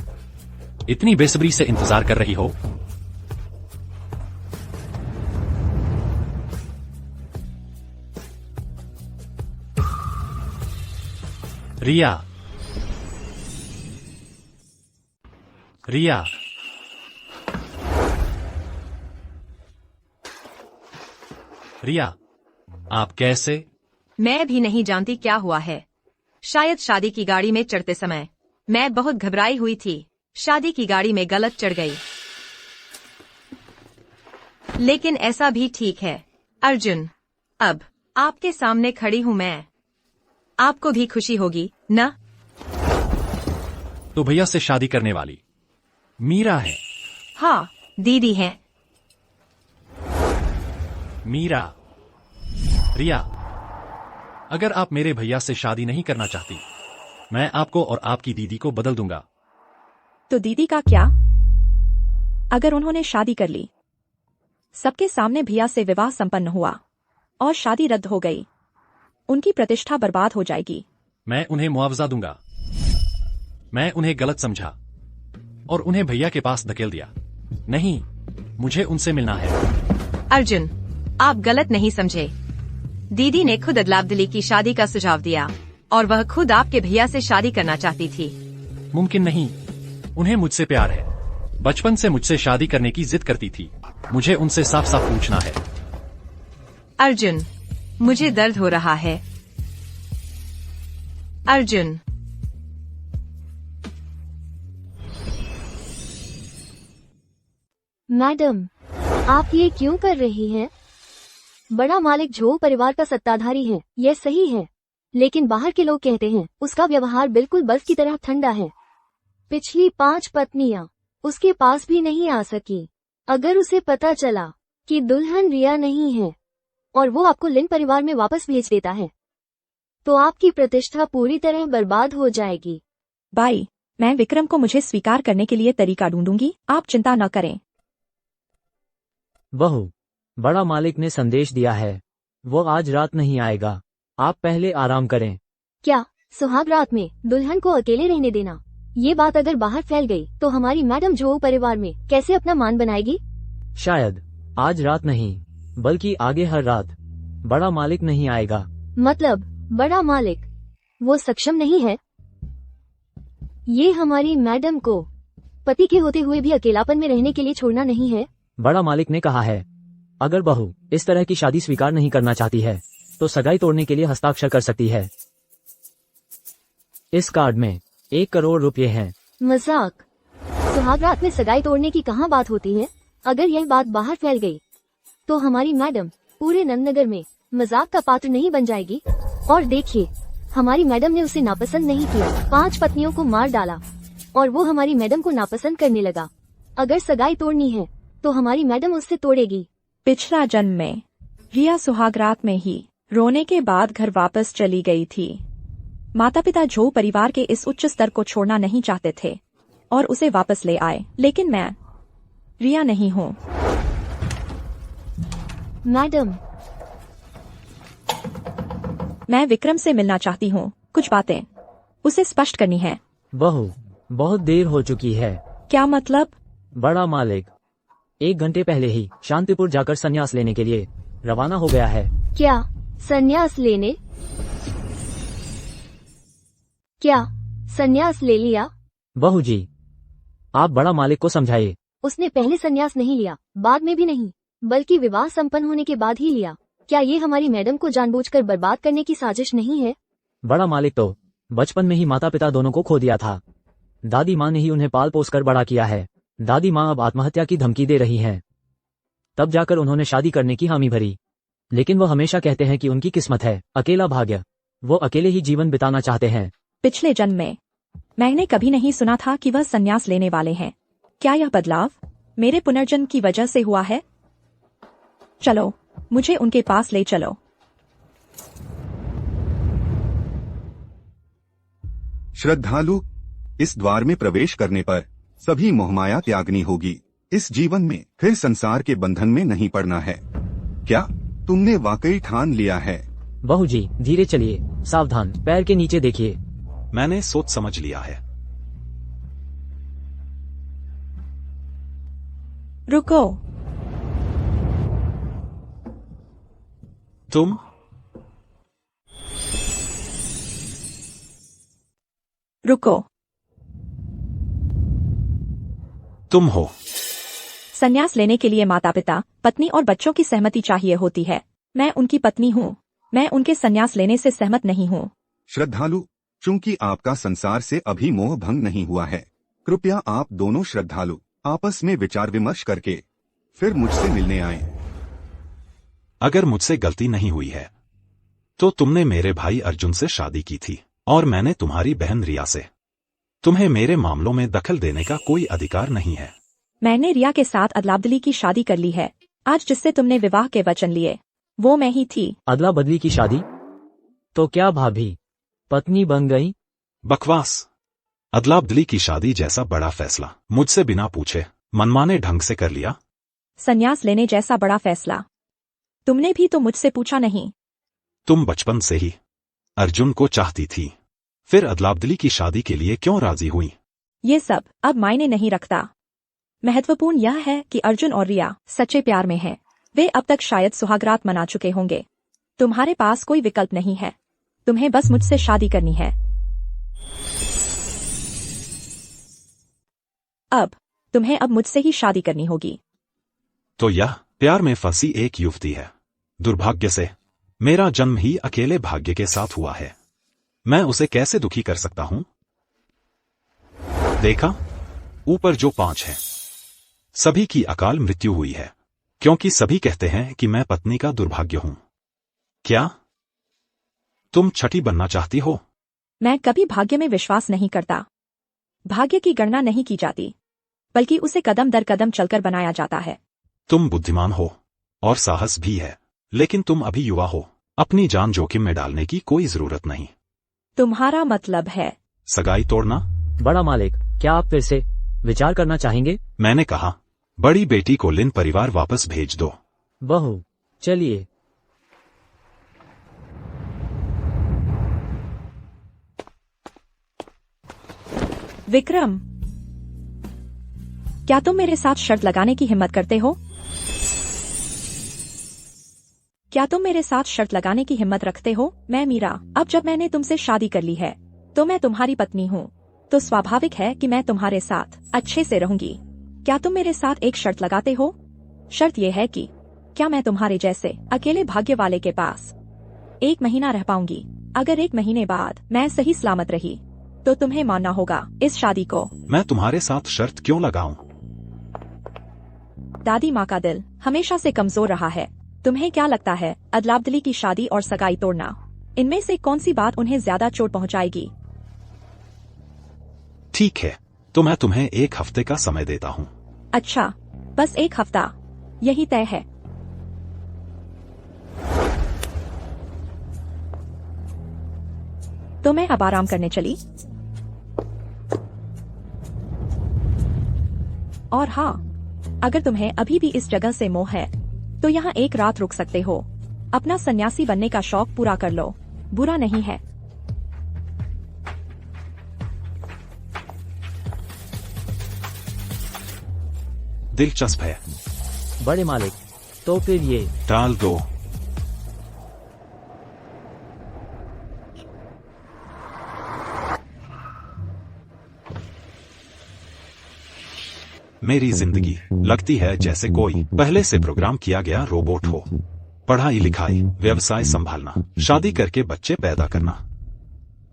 इतनी बेसब्री से इंतजार कर रही हो। रिया, रिया, रिया, आप कैसे? मैं भी नहीं जानती क्या हुआ है। शायद शादी की गाड़ी में चढ़ते समय मैं बहुत घबराई हुई थी। शादी की गाड़ी में गलत चढ़ गई। लेकिन ऐसा भी ठीक है। अर्जुन, अब आपके सामने खड़ी हूँ मैं। आपको भी खुशी होगी ना? तो भैया से शादी करने वाली मीरा है? हाँ, दीदी है। मीरा, रिया, अगर आप मेरे भैया से शादी नहीं करना चाहती, मैं आपको और आपकी दीदी को बदल दूंगा। तो दीदी का क्या? अगर उन्होंने शादी कर ली, सबके सामने भैया से विवाह संपन्न हुआ और शादी रद्द हो गई, उनकी प्रतिष्ठा बर्बाद हो जाएगी। मैं उन्हें मुआवजा दूंगा। मैं उन्हें गलत समझा और उन्हें भैया के पास धकेल दिया। नहीं, मुझे उनसे मिलना है। अर्जुन, आप गलत नहीं समझे। दीदी ने खुद अदलाबदली की शादी का सुझाव दिया और वह खुद आपके भैया से शादी करना चाहती थी। मुमकिन नहीं, उन्हें मुझसे प्यार है। बचपन से मुझसे शादी करने की जिद करती थी। मुझे उनसे साफ साफ पूछना है। अर्जुन, मुझे दर्द हो रहा है। अर्जुन, मैडम, आप ये क्यों कर रही हैं? बड़ा मालिक झो परिवार का सत्ताधारी है, यह सही है, लेकिन बाहर के लोग कहते हैं उसका व्यवहार बिल्कुल बर्फ की तरह ठंडा है। पिछली 5 पत्नियां उसके पास भी नहीं आ सकी। अगर उसे पता चला कि दुल्हन रिया नहीं है और वो आपको लिन परिवार में वापस भेज देता है, तो आपकी प्रतिष्ठा पूरी तरह बर्बाद हो जाएगी। बाई, मैं विक्रम को मुझे स्वीकार करने के लिए तरीका ढूंढूंगी, आप चिंता न करें। बहू, बड़ा मालिक ने संदेश दिया है, वो आज रात नहीं आएगा। आप पहले आराम करें। क्या सुहाग रात में दुल्हन को अकेले रहने देना? ये बात अगर बाहर फैल गई तो हमारी मैडम झो परिवार में कैसे अपना मान बनाएगी? शायद आज रात नहीं, बल्कि आगे हर रात। बड़ा मालिक नहीं आएगा। मतलब बड़ा मालिक वो सक्षम नहीं है? ये हमारी मैडम को पति के होते हुए भी अकेलापन में रहने के लिए छोड़ना नहीं है। बड़ा मालिक ने कहा है, अगर बहू इस तरह की शादी स्वीकार नहीं करना चाहती है तो सगाई तोड़ने के लिए हस्ताक्षर कर सकती है। इस कार्ड में 1 करोड़ रुपए हैं। मजाक। सुहागरात में सगाई तोड़ने की कहाँ बात होती है? अगर यह बात बाहर फैल गई तो हमारी मैडम पूरे नंदनगर में मजाक का पात्र नहीं बन जाएगी। और देखिए, हमारी मैडम ने उसे नापसंद नहीं किया, 5 पत्नियों को मार डाला और वो हमारी मैडम को नापसंद करने लगा। अगर सगाई तोड़नी है तो हमारी मैडम उससे तोड़ेगी। पिछला जन्म में रिया सुहागरात में ही रोने के बाद घर वापस चली गई थी। माता पिता झो परिवार के इस उच्च स्तर को छोड़ना नहीं चाहते थे और उसे वापस ले आए, लेकिन मैं रिया नहीं हूँ। मैडम, मैं विक्रम से मिलना चाहती हूँ। कुछ बातें उसे स्पष्ट करनी है। बहू, बहुत देर हो चुकी है। क्या मतलब? बड़ा मालिक 1 घंटे पहले ही शांतिपुर जाकर संन्यास लेने के लिए रवाना हो गया है। क्या संन्यास लेने? क्या संन्यास ले लिया? बहू जी, आप बड़ा मालिक को समझाइए। उसने पहले संन्यास नहीं लिया, बाद में भी नहीं, बल्कि विवाह संपन्न होने के बाद ही लिया। क्या ये हमारी मैडम को जानबूझकर बर्बाद करने की साजिश नहीं है? बड़ा मालिक तो बचपन में ही माता पिता दोनों को खो दिया था। दादी माँ ने ही उन्हें पाल पोस कर बड़ा किया है। दादी माँ अब आत्महत्या की धमकी दे रही हैं। तब जाकर उन्होंने शादी करने की हामी भरी, लेकिन वो हमेशा कहते हैं कि उनकी किस्मत है अकेला भाग्य, वो अकेले ही जीवन बिताना चाहते हैं। पिछले जन्म में मैंने कभी नहीं सुना था कि वह संन्यास लेने वाले हैं। क्या यह बदलाव मेरे पुनर्जन्म की वजह से हुआ है? चलो, मुझे उनके पास ले चलो। श्रद्धालु, इस द्वार में प्रवेश करने पर सभी मोहमाया त्यागनी होगी। इस जीवन में फिर संसार के बंधन में नहीं पड़ना है। क्या तुमने वाकई ठान लिया है? बहू जी, धीरे चलिए, सावधान, पैर के नीचे देखिए। मैंने सोच समझ लिया है। रुको, तुम रुको। तुम हो। संन्यास लेने के लिए माता पिता, पत्नी और बच्चों की सहमति चाहिए होती है। मैं उनकी पत्नी हूँ। मैं उनके संन्यास लेने से सहमत नहीं हूँ। श्रद्धालु, चूंकि आपका संसार से अभी मोह भंग नहीं हुआ है, कृपया आप दोनों श्रद्धालु आपस में विचार विमर्श करके फिर मुझसे मिलने आए। अगर मुझसे गलती नहीं हुई है तो तुमने मेरे भाई अर्जुन से शादी की थी और मैंने तुम्हारी बहन रिया से। तुम्हें मेरे मामलों में दखल देने का कोई अधिकार नहीं है। मैंने रिया के साथ अदला बदली की शादी कर ली है। आज जिससे तुमने विवाह के वचन लिए वो मैं ही थी। अदला बदली की शादी? तो क्या भाभी पत्नी बन गई? बकवास। अदला बदली की शादी जैसा बड़ा फैसला मुझसे बिना पूछे मनमाने ढंग से कर लिया। संन्यास लेने जैसा बड़ा फैसला तुमने भी तो मुझसे पूछा नहीं। तुम बचपन से ही अर्जुन को चाहती थी, फिर अदला बदली की शादी के लिए क्यों राजी हुई? ये सब अब मायने नहीं रखता। महत्वपूर्ण यह है कि अर्जुन और रिया सच्चे प्यार में हैं। वे अब तक शायद सुहागरात मना चुके होंगे। तुम्हारे पास कोई विकल्प नहीं है। तुम्हें बस मुझसे शादी करनी है। तुम्हें अब मुझसे ही शादी करनी होगी। तो यह प्यार में फंसी एक युवती है। दुर्भाग्य से मेरा जन्म ही अकेले भाग्य के साथ हुआ है। मैं उसे कैसे दुखी कर सकता हूं? देखा, ऊपर जो 5 हैं, सभी की अकाल मृत्यु हुई है, क्योंकि सभी कहते हैं कि मैं पत्नी का दुर्भाग्य हूं। क्या तुम छठी बनना चाहती हो? मैं कभी भाग्य में विश्वास नहीं करता। भाग्य की गणना नहीं की जाती, बल्कि उसे कदम दर कदम चलकर बनाया जाता है। तुम बुद्धिमान हो और साहस भी है, लेकिन तुम अभी युवा हो। अपनी जान जोखिम में डालने की कोई जरूरत नहीं। तुम्हारा मतलब है सगाई तोड़ना? बड़ा मालिक, क्या आप फिर से विचार करना चाहेंगे? मैंने कहा, बड़ी बेटी को लिन परिवार वापस भेज दो। बहू, चलिए। विक्रम, क्या तुम मेरे साथ शर्त लगाने की हिम्मत करते हो? क्या तुम मेरे साथ शर्त लगाने की हिम्मत रखते हो? मैं मीरा, अब जब मैंने तुमसे शादी कर ली है तो मैं तुम्हारी पत्नी हूँ, तो स्वाभाविक है कि मैं तुम्हारे साथ अच्छे से रहूंगी। क्या तुम मेरे साथ एक शर्त लगाते हो? शर्त यह है कि क्या मैं तुम्हारे जैसे अकेले भाग्य वाले के पास 1 महीना रह पाऊंगी। अगर 1 महीने बाद मैं सही सलामत रही तो तुम्हें मानना होगा इस शादी को। मैं तुम्हारे साथ शर्त क्यों लगाऊं? दादी माँ का दिल हमेशा से कमजोर रहा है। तुम्हें क्या लगता है अदलाबदली की शादी और सगाई तोड़ना, इनमें से कौन सी बात उन्हें ज्यादा चोट पहुंचाएगी? ठीक है, तो मैं तुम्हें 1 हफ्ते का समय देता हूँ। अच्छा, बस 1 हफ्ता, यही तय है। तो मैं अब आराम करने चली। और हाँ, अगर तुम्हें अभी भी इस जगह से मोह है तो यहाँ 1 रात रुक सकते हो। अपना सन्यासी बनने का शौक पूरा कर लो, बुरा नहीं है। दिलचस्प है। बड़े मालिक, तो फिर ये टाल दो। मेरी जिंदगी लगती है जैसे कोई पहले से प्रोग्राम किया गया रोबोट हो। पढ़ाई लिखाई, व्यवसाय संभालना, शादी करके बच्चे पैदा करना,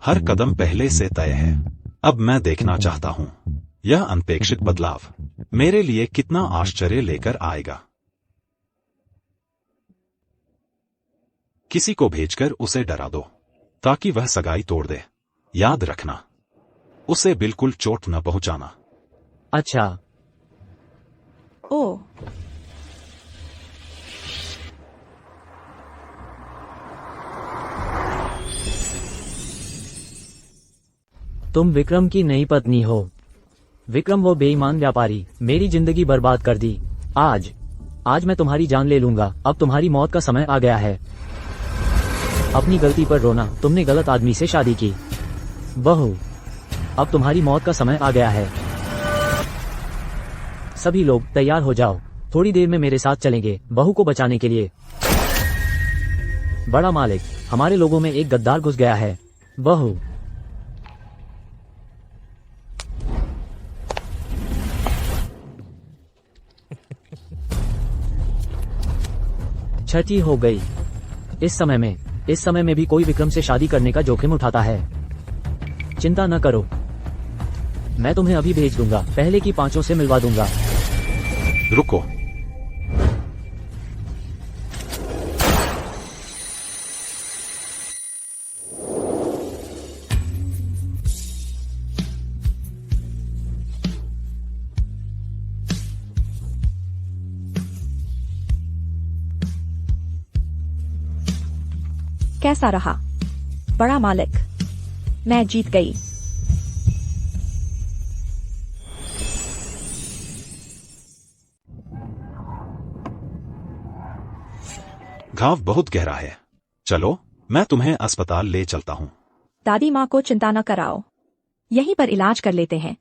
हर कदम पहले से तय है। अब मैं देखना चाहता हूँ यह अनपेक्षित बदलाव मेरे लिए कितना आश्चर्य लेकर आएगा। किसी को भेजकर उसे डरा दो ताकि वह सगाई तोड़ दे। याद रखना, उसे बिल्कुल चोट न पहुंचाना। अच्छा। ओह, तुम विक्रम की नई पत्नी हो। विक्रम वो बेईमान व्यापारी मेरी जिंदगी बर्बाद कर दी। आज मैं तुम्हारी जान ले लूंगा। अब तुम्हारी मौत का समय आ गया है। अपनी गलती पर रोना, तुमने गलत आदमी से शादी की। बहू, अब तुम्हारी मौत का समय आ गया है। सभी लोग तैयार हो जाओ, थोड़ी देर में मेरे साथ चलेंगे बहू को बचाने के लिए। बड़ा मालिक, हमारे लोगों में एक गद्दार घुस गया है। बहू, छठी हो गई। इस समय में भी कोई विक्रम से शादी करने का जोखिम उठाता है। चिंता न करो, मैं तुम्हें अभी भेज दूंगा, पहले की 5 से मिलवा दूंगा। रुको, कैसा रहा बड़ा मालिक? मैं जीत गई। घाव बहुत गहरा है। चलो, मैं तुम्हें अस्पताल ले चलता हूँ। दादी माँ को चिंता न कराओ, यहीं पर इलाज कर लेते हैं।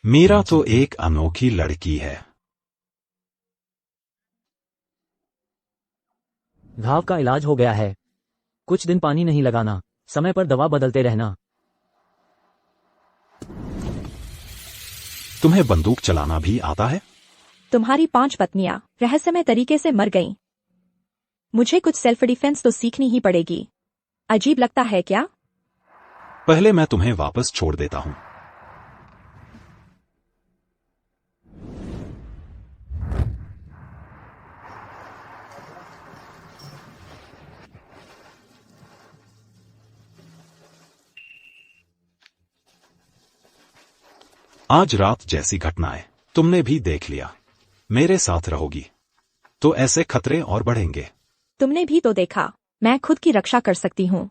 मीरा तो एक अनोखी लड़की है। घाव का इलाज हो गया है। कुछ दिन पानी नहीं लगाना, समय पर दवा बदलते रहना। तुम्हें बंदूक चलाना भी आता है? तुम्हारी 5 पत्नियां रहस्यमय तरीके से मर गईं। मुझे कुछ सेल्फ डिफेंस तो सीखनी ही पड़ेगी। अजीब लगता है क्या? पहले मैं तुम्हें वापस छोड़ देता हूँ। आज रात जैसी घटनाएं तुमने भी देख लिया। मेरे साथ रहोगी तो ऐसे खतरे और बढ़ेंगे। तुमने भी तो देखा, मैं खुद की रक्षा कर सकती हूँ।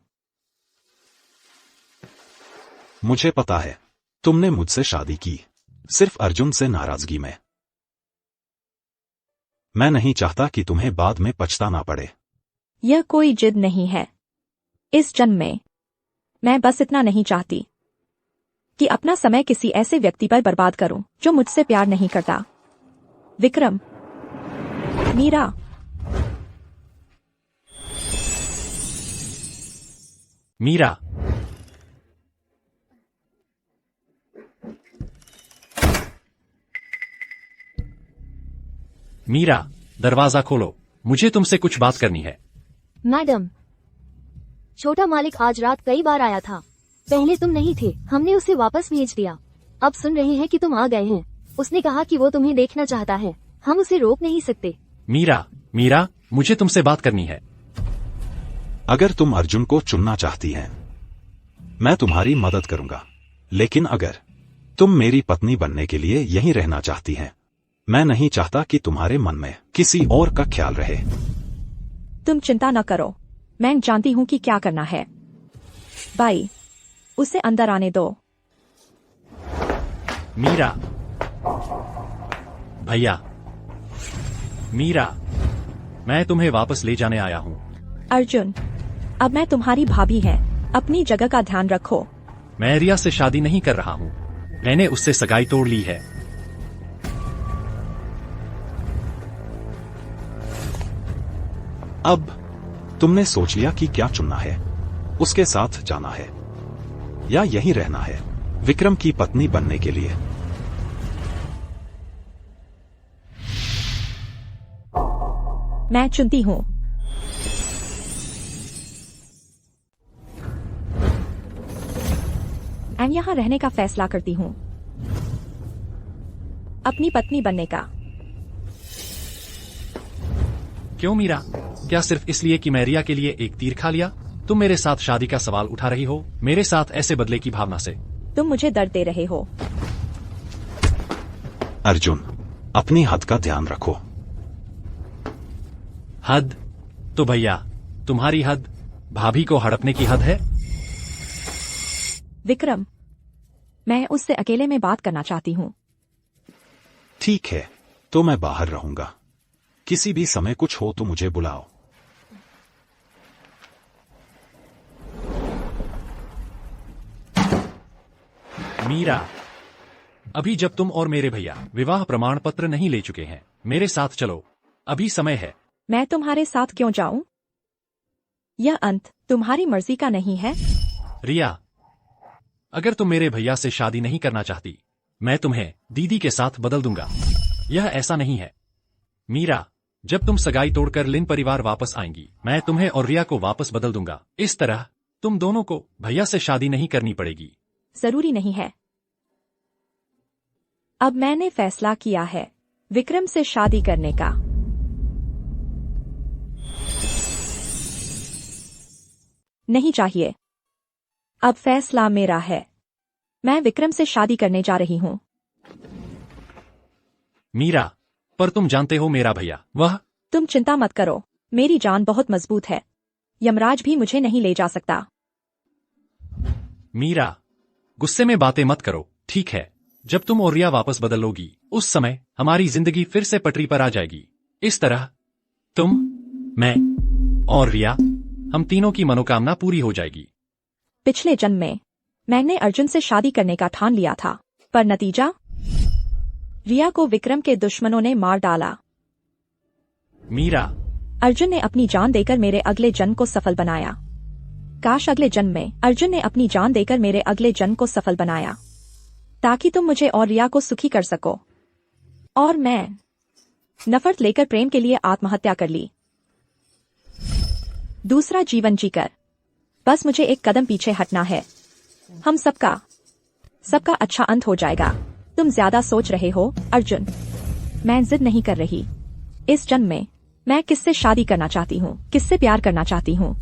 मुझे पता है, तुमने मुझसे शादी की सिर्फ अर्जुन से नाराजगी में। मैं नहीं चाहता कि तुम्हें बाद में पछताना पड़े। यह कोई जिद नहीं है। इस जन्म में मैं बस इतना नहीं चाहती कि अपना समय किसी ऐसे व्यक्ति पर बर्बाद करूं जो मुझसे प्यार नहीं करता। विक्रम, मीरा, मीरा, मीरा, दरवाजा खोलो, मुझे तुमसे कुछ बात करनी है। मैडम, छोटा मालिक आज रात कई बार आया था। पहले तुम नहीं थे, हमने उसे वापस भेज दिया। अब सुन रहे हैं कि तुम आ गए हैं। उसने कहा कि वो तुम्हें देखना चाहता है, हम उसे रोक नहीं सकते। मीरा, मीरा, मुझे तुमसे बात करनी है। अगर तुम अर्जुन को चुनना चाहती हैं, मैं तुम्हारी मदद करूंगा। लेकिन अगर तुम मेरी पत्नी बनने के लिए यहीं रहना चाहती हैं, मैं नहीं चाहता कि तुम्हारे मन में किसी और का ख्याल रहे। तुम चिंता न करो, मैं जानती हूँ कि क्या करना है। बाई, उसे अंदर आने दो। मीरा, भैया, मीरा, मैं तुम्हें वापस ले जाने आया हूँ। अर्जुन, अब मैं तुम्हारी भाभी है, अपनी जगह का ध्यान रखो। मैं रिया से शादी नहीं कर रहा हूँ, मैंने उससे सगाई तोड़ ली है। अब तुमने सोच लिया कि क्या चुनना है, उसके साथ जाना है या यहीं रहना है विक्रम की पत्नी बनने के लिए। मैं चुनती हूँ। मैं यहाँ रहने का फैसला करती हूँ, अपनी पत्नी बनने का। क्यों मीरा, क्या सिर्फ इसलिए कि मैं रिया के लिए एक तीर खा लिया तुम मेरे साथ शादी का सवाल उठा रही हो? मेरे साथ ऐसे बदले की भावना से तुम मुझे दर्द दे रहे हो। अर्जुन, अपनी हद का ध्यान रखो। हद? तो भैया, तुम्हारी हद भाभी को हड़पने की हद है? विक्रम, मैं उससे अकेले में बात करना चाहती हूँ। ठीक है, तो मैं बाहर रहूंगा। किसी भी समय कुछ हो तो मुझे बुलाओ। मीरा, अभी जब तुम और मेरे भैया विवाह प्रमाण पत्र नहीं ले चुके हैं, मेरे साथ चलो, अभी समय है। मैं तुम्हारे साथ क्यों जाऊं? यह अंत तुम्हारी मर्जी का नहीं है। रिया, अगर तुम मेरे भैया से शादी नहीं करना चाहती, मैं तुम्हें दीदी के साथ बदल दूंगा। यह ऐसा नहीं है। मीरा, जब तुम सगाई तोड़कर लिन परिवार वापस आएंगी, मैं तुम्हें और रिया को वापस बदल दूंगा। इस तरह तुम दोनों को भैया से शादी नहीं करनी पड़ेगी। जरूरी नहीं है। अब मैंने फैसला किया है विक्रम से शादी करने का। नहीं चाहिए। अब फैसला मेरा है। मैं विक्रम से शादी करने जा रही हूँ। मीरा, पर तुम जानते हो मेरा भैया वह। तुम चिंता मत करो, मेरी जान बहुत मजबूत है। यमराज भी मुझे नहीं ले जा सकता। मीरा, गुस्से में बातें मत करो, ठीक है? जब तुम और रिया वापस बदलोगी, उस समय हमारी जिंदगी फिर से पटरी पर आ जाएगी। इस तरह तुम, मैं और रिया, हम तीनों की मनोकामना पूरी हो जाएगी। पिछले जन्म में मैंने अर्जुन से शादी करने का ठान लिया था, पर नतीजा, रिया को विक्रम के दुश्मनों ने मार डाला। मीरा, अर्जुन ने अपनी जान देकर मेरे अगले जन्म को सफल बनाया। काश अगले जन्म में अर्जुन ने अपनी जान देकर मेरे अगले जन्म को सफल बनाया, ताकि तुम मुझे और रिया को सुखी कर सको। और मैं नफरत लेकर प्रेम के लिए आत्महत्या कर ली। दूसरा जीवन जीकर बस मुझे एक कदम पीछे हटना है। हम सबका अच्छा अंत हो जाएगा। तुम ज्यादा सोच रहे हो अर्जुन। मैं जिद नहीं कर रही। इस जन्म में मैं किससे शादी करना चाहती हूँ, किससे प्यार करना चाहती हूँ,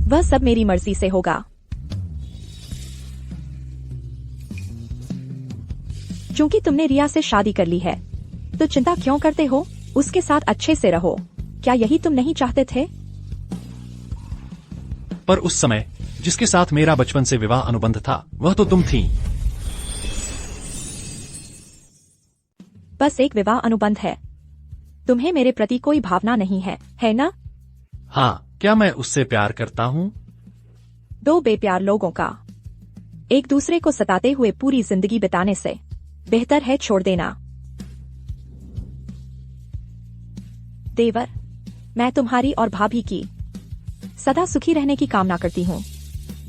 वह सब मेरी मर्जी से होगा। चूंकि तुमने रिया से शादी कर ली है, तो चिंता क्यों करते हो? उसके साथ अच्छे से रहो। क्या यही तुम नहीं चाहते थे? पर उस समय जिसके साथ मेरा बचपन से विवाह अनुबंध था, वह तो तुम थी। बस एक विवाह अनुबंध है। तुम्हें मेरे प्रति कोई भावना नहीं है ना? हाँ, क्या मैं उससे प्यार करता हूँ? दो बेप्यार लोगों का एक दूसरे को सताते हुए पूरी जिंदगी बिताने से बेहतर है छोड़ देना। देवर, मैं तुम्हारी और भाभी की सदा सुखी रहने की कामना करती हूँ।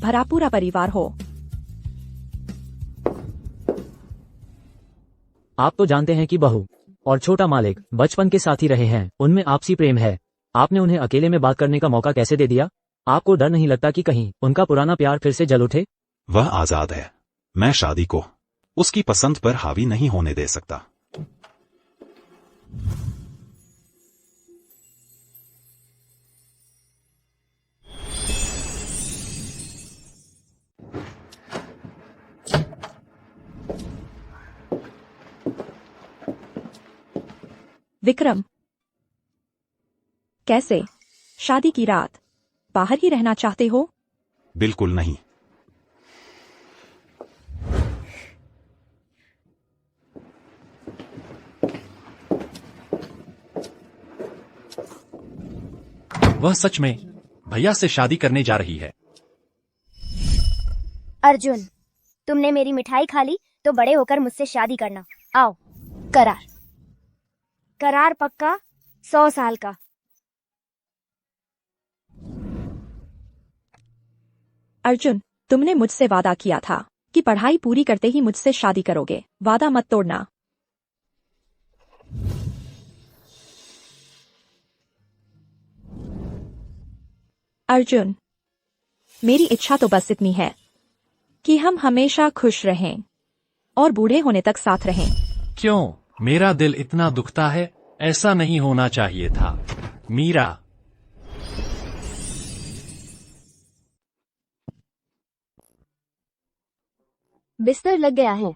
भरा पूरा परिवार हो। आप तो जानते हैं कि बहू और छोटा मालिक बचपन के साथी रहे हैं, उनमें आपसी प्रेम है। आपने उन्हें अकेले में बात करने का मौका कैसे दे दिया? आपको डर नहीं लगता कि कहीं उनका पुराना प्यार फिर से जल उठे? वह आजाद है। मैं शादी को उसकी पसंद पर हावी नहीं होने दे सकता। विक्रम, कैसे? शादी की रात बाहर ही रहना चाहते हो? बिल्कुल नहीं। वह सच में भैया से शादी करने जा रही है। अर्जुन, तुमने मेरी मिठाई खा ली तो बड़े होकर मुझसे शादी करना। आओ, करार। करार पक्का, 100 साल का। अर्जुन, तुमने मुझसे वादा किया था कि पढ़ाई पूरी करते ही मुझसे शादी करोगे। वादा मत तोड़ना। अर्जुन, मेरी इच्छा तो बस इतनी है कि हम हमेशा खुश रहें और बूढ़े होने तक साथ रहें। क्यों मेरा दिल इतना दुखता है? ऐसा नहीं होना चाहिए था मीरा। बिस्तर लग गया है।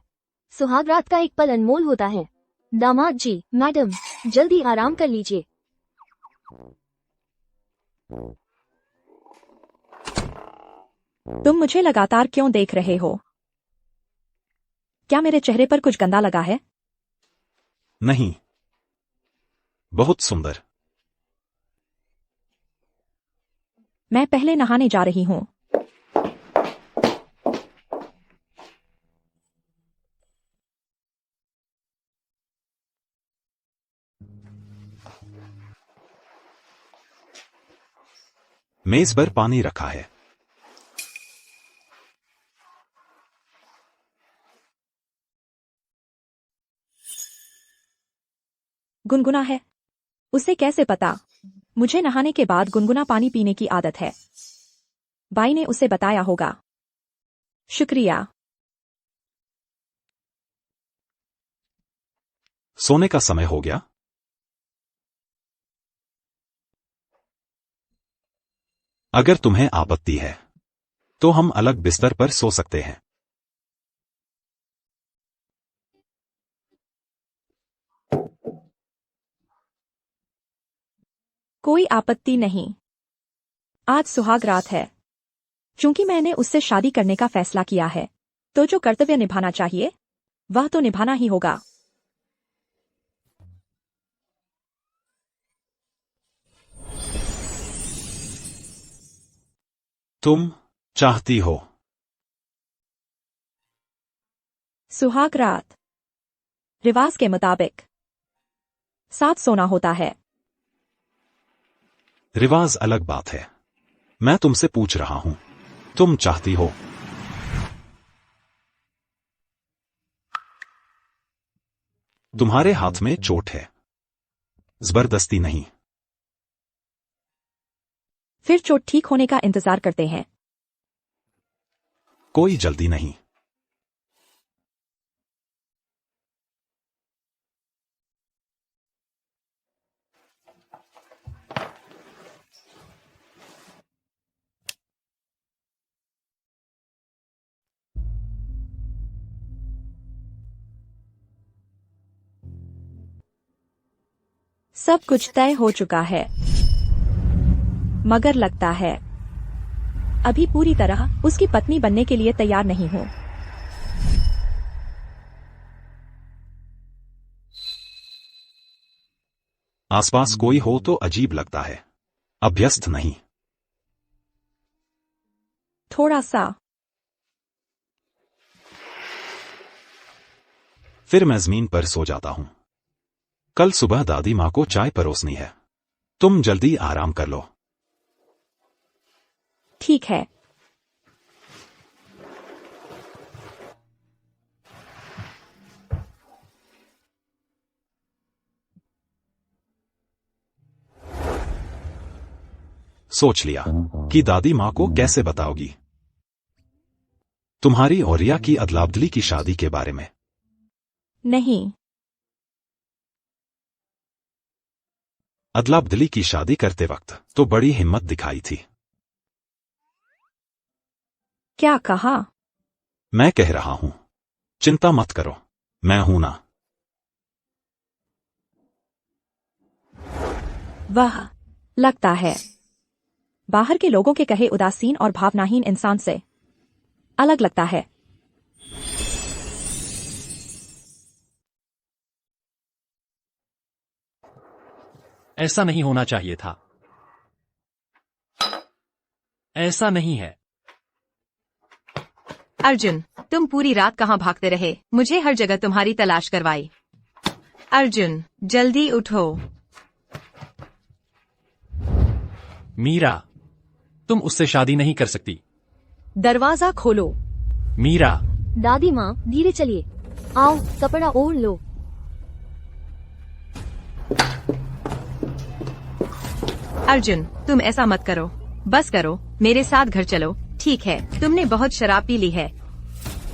सुहाग रात का एक पल अनमोल होता है। दामाद जी, मैडम, जल्दी आराम कर लीजिए। तुम मुझे लगातार क्यों देख रहे हो? क्या मेरे चेहरे पर कुछ गंदा लगा है? नहीं, बहुत सुंदर। मैं पहले नहाने जा रही हूँ। मेज पर पानी रखा है। गुनगुना है। उसे कैसे पता? मुझे नहाने के बाद गुनगुना पानी पीने की आदत है। बाई ने उसे बताया होगा। शुक्रिया। सोने का समय हो गया। अगर तुम्हें आपत्ति है तो हम अलग बिस्तर पर सो सकते हैं। कोई आपत्ति नहीं। आज सुहाग रात है। चूंकि मैंने उससे शादी करने का फैसला किया है, तो जो कर्तव्य निभाना चाहिए वह तो निभाना ही होगा। तुम चाहती हो सुहाग रात रिवाज के मुताबिक साथ सोना होता है। रिवाज अलग बात है। मैं तुमसे पूछ रहा हूं, तुम चाहती हो? तुम्हारे हाथ में चोट है, जबरदस्ती नहीं। फिर चोट ठीक होने का इंतजार करते हैं। कोई जल्दी नहीं। सब कुछ तय हो चुका है, मगर लगता है अभी पूरी तरह उसकी पत्नी बनने के लिए तैयार नहीं हूं। आसपास कोई हो तो अजीब लगता है, अभ्यस्त नहीं। थोड़ा सा। फिर मैं जमीन पर सो जाता हूँ। कल सुबह दादी माँ को चाय परोसनी है। तुम जल्दी आराम कर लो। ठीक है। सोच लिया कि दादी माँ को कैसे बताओगी तुम्हारी और रिया की अदलाबदली की शादी के बारे में? नहीं। अदलाबदली की शादी करते वक्त तो बड़ी हिम्मत दिखाई थी। क्या कहा? मैं कह रहा हूं, चिंता मत करो, मैं हूं ना। वह लगता है बाहर के लोगों के कहे उदासीन और भावनाहीन इंसान से अलग लगता है। ऐसा नहीं होना चाहिए था। ऐसा नहीं है। अर्जुन, तुम पूरी रात कहाँ भागते रहे? मुझे हर जगह तुम्हारी तलाश करवाई। अर्जुन, जल्दी उठो। मीरा, तुम उससे शादी नहीं कर सकती। दरवाजा खोलो। मीरा, दादी माँ धीरे चलिए। आओ, कपड़ा ओढ़ लो। अर्जुन, तुम ऐसा मत करो। बस करो, मेरे साथ घर चलो। ठीक है, तुमने बहुत शराब पी ली है।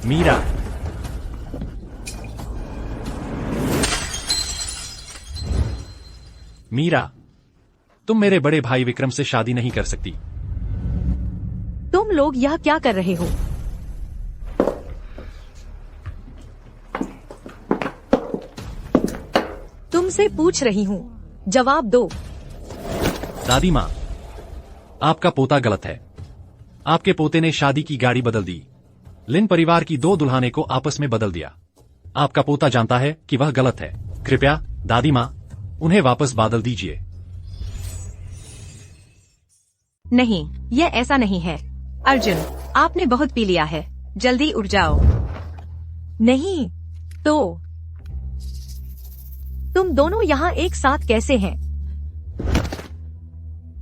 मीरा, मीरा, तुम मेरे बड़े भाई विक्रम से शादी नहीं कर सकती। तुम लोग यह क्या कर रहे हो? तुमसे पूछ रही हूँ, जवाब दो। दादी माँ, आपका पोता गलत है। आपके पोते ने शादी की गाड़ी बदल दी। लिन परिवार की 2 दुल्हने को आपस में बदल दिया। आपका पोता जानता है कि वह गलत है। कृपया दादी माँ, उन्हें वापस बदल दीजिए। नहीं, यह ऐसा नहीं है। अर्जुन, आपने बहुत पी लिया है। जल्दी उठ जाओ। नहीं तो तुम दोनों यहाँ एक साथ कैसे हैं?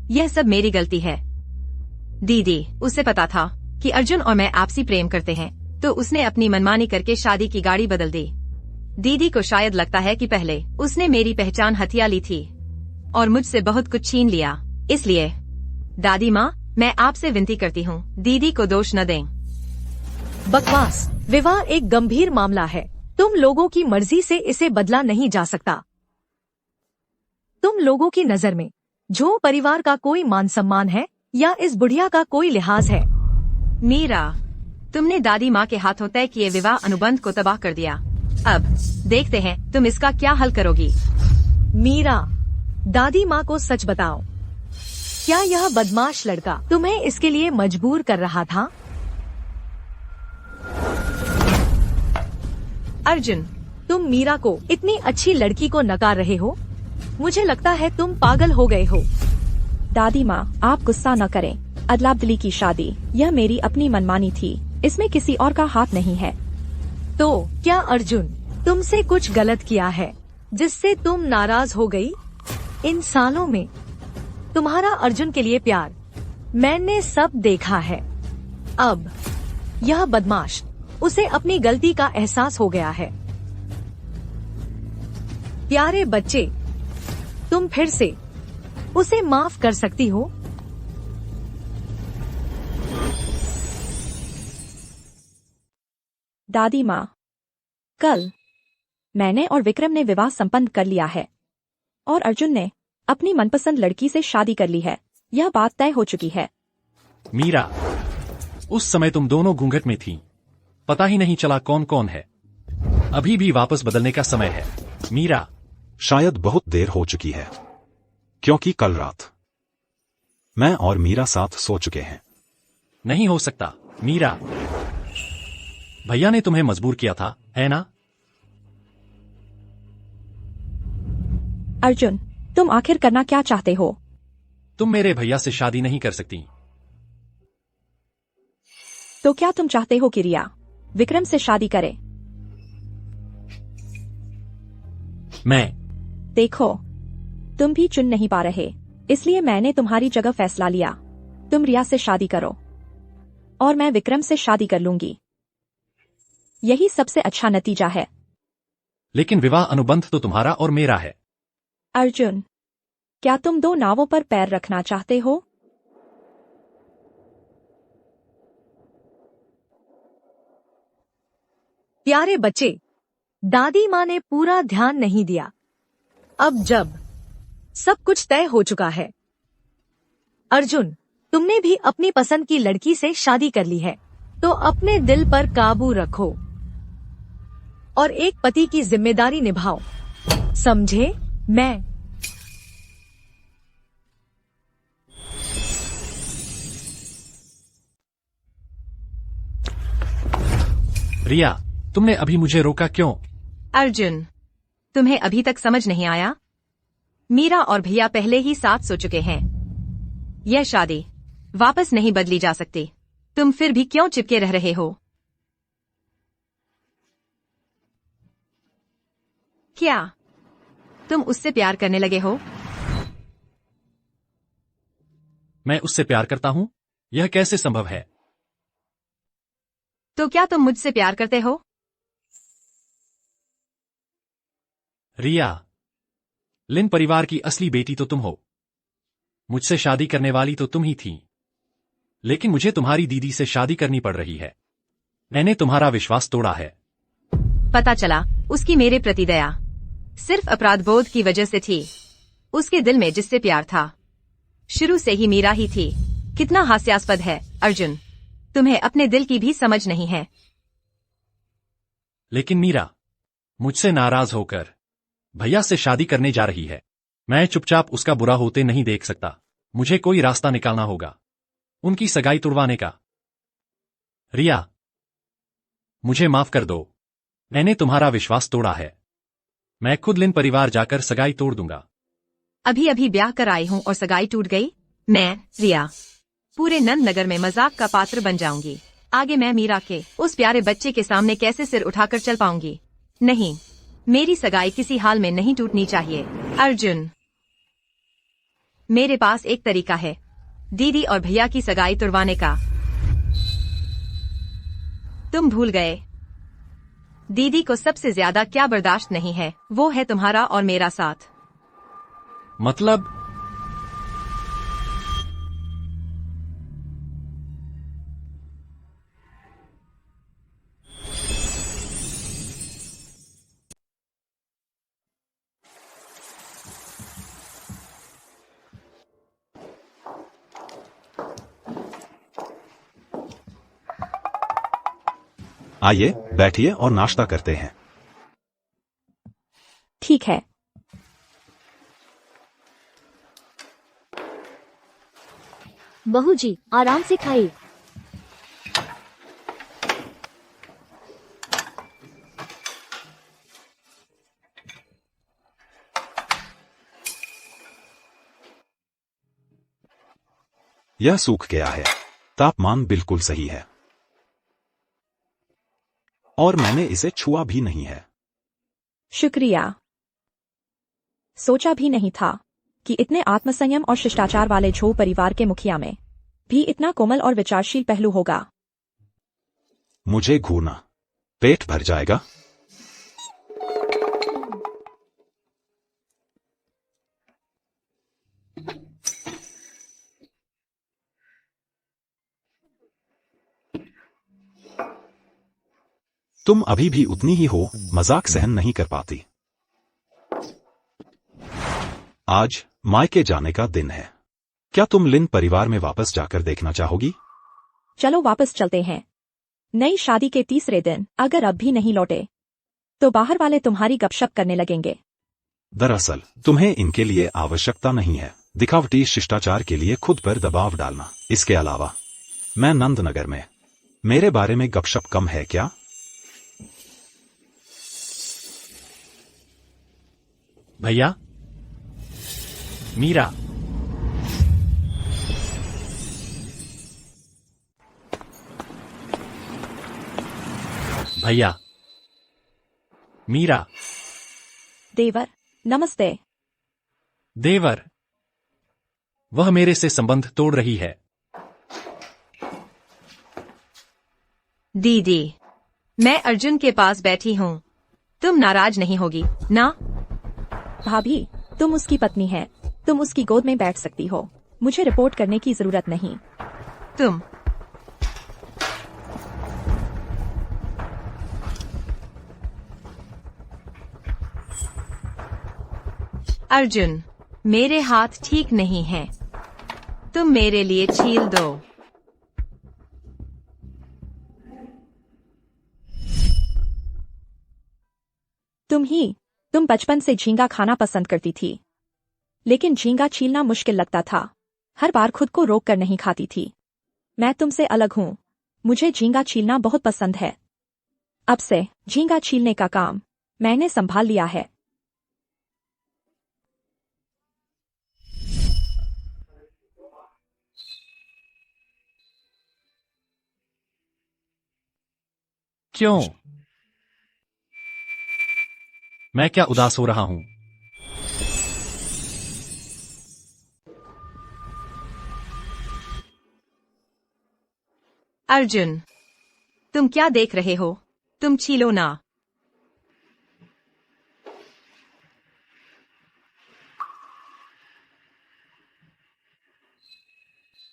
यह सब मेरी गलती है। दीदी, उसे पता था कि अर्जुन और मैं आपसी प्रेम करते हैं, तो उसने अपनी मनमानी करके शादी की गाड़ी बदल दी। दीदी को शायद लगता है कि पहले उसने मेरी पहचान हथिया ली थी और मुझसे बहुत कुछ छीन लिया। इसलिए दादी माँ, मैं आपसे विनती करती हूँ, दीदी को दोष न दें। बकवास। विवाह एक गंभीर मामला है। तुम लोगों की मर्जी से इसे बदला नहीं जा सकता। तुम लोगों की नजर में झो परिवार का कोई मान सम्मान है या इस बुढ़िया का कोई लिहाज है? मीरा, तुमने दादी माँ के हाथों तय किए विवाह अनुबंध को तबाह कर दिया। अब देखते हैं तुम इसका क्या हल करोगी। मीरा, दादी माँ को सच बताओ, क्या यह बदमाश लड़का तुम्हें इसके लिए मजबूर कर रहा था? अर्जुन, तुम मीरा को, इतनी अच्छी लड़की को नकार रहे हो। मुझे लगता है तुम पागल हो गए हो। दादी माँ, आप गुस्सा न करें। अदलाबदली की शादी यह मेरी अपनी मनमानी थी। इसमें किसी और का हाथ नहीं है। तो क्या अर्जुन तुमसे कुछ गलत किया है जिससे तुम नाराज हो गई? इन सालों में तुम्हारा अर्जुन के लिए प्यार मैंने सब देखा है। अब यह बदमाश, उसे अपनी गलती का एहसास हो गया है। प्यारे बच्चे, तुम फिर से उसे माफ कर सकती हो। दादी माँ, कल मैंने और विक्रम ने विवाह संपन्न कर लिया है और अर्जुन ने अपनी मनपसंद लड़की से शादी कर ली है। यह बात तय हो चुकी है। मीरा, उस समय तुम दोनों घूंघट में थीं। पता ही नहीं चला कौन कौन है। अभी भी वापस बदलने का समय है। मीरा, शायद बहुत देर हो चुकी है, क्योंकि कल रात मैं और मीरा साथ सो चुके हैं। नहीं हो सकता। मीरा, भैया ने तुम्हें मजबूर किया था, है ना? अर्जुन, तुम आखिर करना क्या चाहते हो? तुम मेरे भैया से शादी नहीं कर सकती। तो क्या तुम चाहते हो कि रिया विक्रम से शादी करे? मैं देखो, तुम भी चुन नहीं पा रहे, इसलिए मैंने तुम्हारी जगह फैसला लिया। तुम रिया से शादी करो और मैं विक्रम से शादी कर लूंगी। यही सबसे अच्छा नतीजा है। लेकिन विवाह अनुबंध तो तुम्हारा और मेरा है। अर्जुन, क्या तुम दो नावों पर पैर रखना चाहते हो? प्यारे बच्चे, दादी माँ ने पूरा ध्यान नहीं दिया। अब जब सब कुछ तय हो चुका है, अर्जुन, तुमने भी अपनी पसंद की लड़की से शादी कर ली है, तो अपने दिल पर काबू रखो और एक पति की जिम्मेदारी निभाओ, समझे? मैं रिया, तुमने अभी मुझे रोका क्यों? अर्जुन, तुम्हें अभी तक समझ नहीं आया? मीरा और भैया पहले ही साथ सो चुके हैं। यह शादी वापस नहीं बदली जा सकती। तुम फिर भी क्यों चिपके रह रहे हो? क्या तुम उससे प्यार करने लगे हो? मैं उससे प्यार करता हूँ? यह कैसे संभव है? तो क्या तुम मुझसे प्यार करते हो? रिया, लिन परिवार की असली बेटी तो तुम हो। मुझसे शादी करने वाली तो तुम ही थी, लेकिन मुझे तुम्हारी दीदी से शादी करनी पड़ रही है। मैंने तुम्हारा विश्वास तोड़ा है। पता चला उसकी मेरे प्रति दया सिर्फ अपराध बोध की वजह से थी। उसके दिल में जिससे प्यार था शुरू से ही मीरा ही थी। कितना हास्यास्पद है अर्जुन, तुम्हें अपने दिल की भी समझ नहीं है। लेकिन मीरा मुझसे नाराज होकर भैया से शादी करने जा रही है। मैं चुपचाप उसका बुरा होते नहीं देख सकता। मुझे कोई रास्ता निकालना होगा उनकी सगाई तुड़वाने का। रिया, मुझे माफ कर दो। मैंने तुम्हारा विश्वास तोड़ा है। मैं खुद लिन परिवार जाकर सगाई तोड़ दूंगा। अभी अभी ब्याह कर आई हूँ और सगाई टूट गई? मैं रिया पूरे नंद नगर में मजाक का पात्र बन जाऊंगी। आगे मैं मीरा के उस प्यारे बच्चे के सामने कैसे सिर उठाकर चल पाऊंगी? नहीं, मेरी सगाई किसी हाल में नहीं टूटनी चाहिए। अर्जुन, मेरे पास एक तरीका है दीदी और भैया की सगाई तुड़वाने का। तुम भूल गए दीदी को सबसे ज्यादा क्या बर्दाश्त नहीं है? वो है तुम्हारा और मेरा साथ। मतलब? आइए बैठिए और नाश्ता करते हैं। ठीक है। बहू जी, आराम से खाइए। यह सूख गया है। तापमान बिल्कुल सही है और मैंने इसे छुआ भी नहीं है। शुक्रिया। सोचा भी नहीं था कि इतने आत्मसंयम और शिष्टाचार वाले झो परिवार के मुखिया में भी इतना कोमल और विचारशील पहलू होगा। मुझे घूरना पेट भर जाएगा। तुम अभी भी उतनी ही हो, मजाक सहन नहीं कर पाती। आज मायके जाने का दिन है। क्या तुम लिन परिवार में वापस जाकर देखना चाहोगी? चलो वापस चलते हैं। नई शादी के तीसरे दिन अगर अब भी नहीं लौटे तो बाहर वाले तुम्हारी गपशप करने लगेंगे। दरअसल तुम्हें इनके लिए आवश्यकता नहीं है। दिखावटी शिष्टाचार के लिए खुद पर दबाव डालना। इसके अलावा मैं नंदनगर में, मेरे बारे में गपशप कम है क्या? भैया, मीरा, भैया, मीरा, देवर नमस्ते। देवर, वह मेरे से संबंध तोड़ रही है। दीदी, मैं अर्जुन के पास बैठी हूँ, तुम नाराज नहीं होगी ना? भाभी, तुम उसकी पत्नी है, तुम उसकी गोद में बैठ सकती हो, मुझे रिपोर्ट करने की जरूरत नहीं। तुम अर्जुन, मेरे हाथ ठीक नहीं हैं, तुम मेरे लिए छील दो। तुम बचपन से झींगा खाना पसंद करती थी, लेकिन झींगा छीलना मुश्किल लगता था, हर बार खुद को रोक कर नहीं खाती थी। मैं तुमसे अलग हूँ, मुझे झींगा छीलना बहुत पसंद है। अब से झींगा छीलने का काम मैंने संभाल लिया है। क्यों? मैं क्या उदास हो रहा हूं? अर्जुन, तुम क्या देख रहे हो? तुम छीलो ना।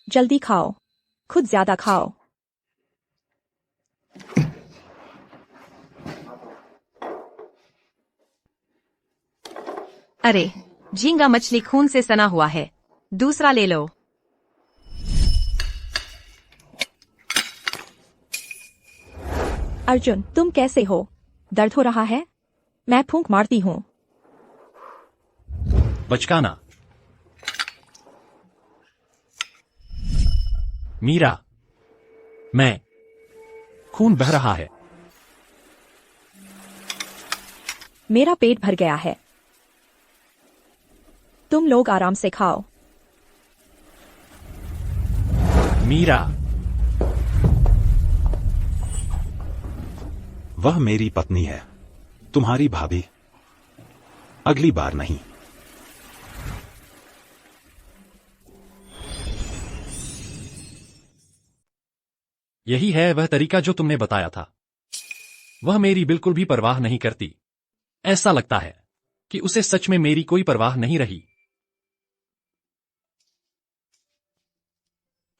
जल्दी खाओ, खुद ज्यादा खाओ। अरे, झींगा मछली खून से सना हुआ है, दूसरा ले लो। अर्जुन, तुम कैसे हो? दर्द हो रहा है? मैं फूंक मारती हूँ। बचकाना। मीरा, मैं खून बह रहा है। मेरा पेट भर गया है, तुम लोग आराम से खाओ। मीरा, वह मेरी पत्नी है, तुम्हारी भाभी। अगली बार नहीं। यही है वह तरीका जो तुमने बताया था। वह मेरी बिल्कुल भी परवाह नहीं करती। ऐसा लगता है कि उसे सच में मेरी कोई परवाह नहीं रही।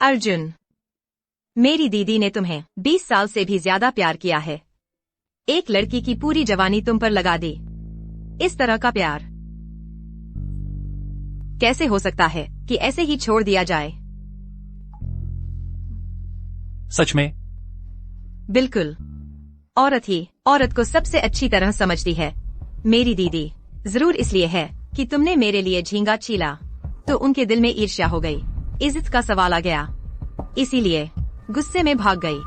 अर्जुन, मेरी दीदी ने तुम्हें 20 साल से भी ज्यादा प्यार किया है। एक लड़की की पूरी जवानी तुम पर लगा दी। इस तरह का प्यार कैसे हो सकता है कि ऐसे ही छोड़ दिया जाए? सच में? बिल्कुल। औरत ही औरत को सबसे अच्छी तरह समझती है। मेरी दीदी जरूर इसलिए है कि तुमने मेरे लिए झींगा छीला तो उनके दिल में ईर्ष्या हो गई, इज्जत का सवाल आ गया, इसीलिए गुस्से में भाग गई।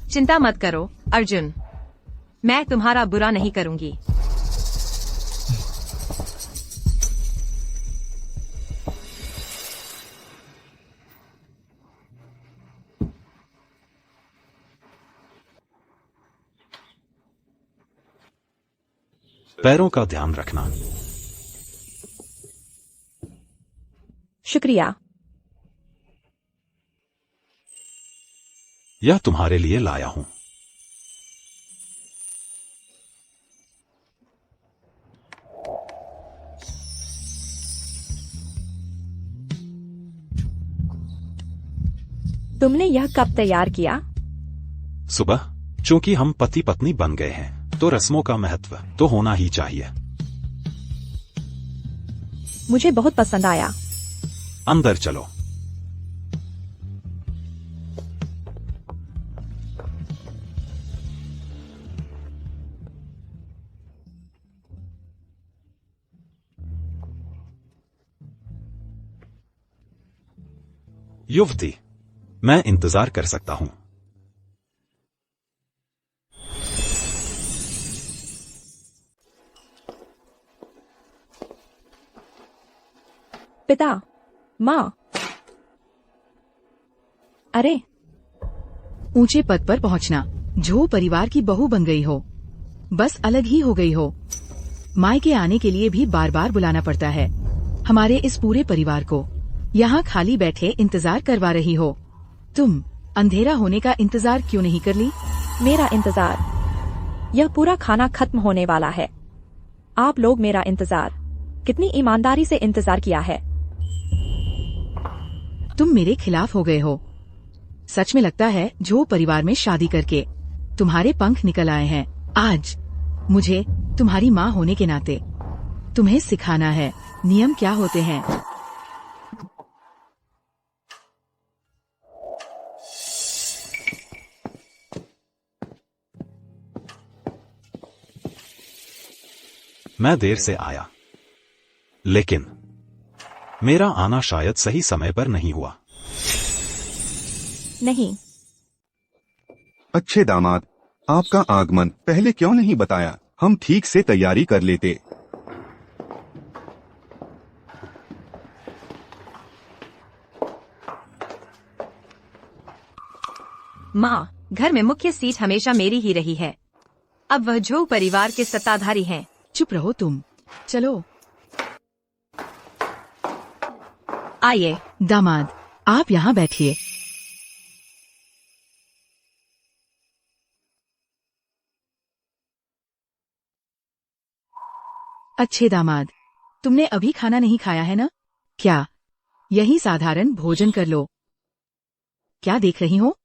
चिंता मत करो अर्जुन, मैं तुम्हारा बुरा नहीं करूंगी। पैरों का ध्यान रखना। शुक्रिया। यह तुम्हारे लिए लाया हूं। तुमने यह कब तैयार किया? सुबह। चूंकि हम पति पत्नी बन गए हैं तो रस्मों का महत्व तो होना ही चाहिए। मुझे बहुत पसंद आया। अंदर चलो। युवती, मैं इंतजार कर सकता हूं। पिता, माँ। अरे, ऊंचे पद पर पहुंचना, झो परिवार की बहू बन गई हो। बस अलग ही हो गई हो। मायके आने के लिए भी बार बार बुलाना पड़ता है। हमारे इस पूरे परिवार को यहाँ खाली बैठे इंतजार करवा रही हो। तुम अंधेरा होने का इंतजार क्यों नहीं कर ली? मेरा इंतजार? यह पूरा खाना खत्म होने वाला है। आप लोग मेरा इंतजार कितनी ईमानदारी से इंतजार किया है। तुम मेरे खिलाफ हो गए हो। सच में लगता है झो परिवार में शादी करके तुम्हारे पंख निकल आए हैं। आज मुझे तुम्हारी माँ होने के नाते तुम्हें सिखाना है नियम क्या होते हैं। मैं देर से आया, लेकिन मेरा आना शायद सही समय पर नहीं हुआ। नहीं। अच्छे दामाद, आपका आगमन पहले क्यों नहीं बताया? हम ठीक से तैयारी कर लेते। माँ, घर में मुख्य सीट हमेशा मेरी ही रही है। अब वह झो परिवार के सत्ताधारी हैं। चुप रहो तुम। चलो आइए। दामाद, आप यहाँ बैठिए। अच्छे दामाद, तुमने अभी खाना नहीं खाया है ना? क्या यही साधारण भोजन कर लो। क्या देख रही हो?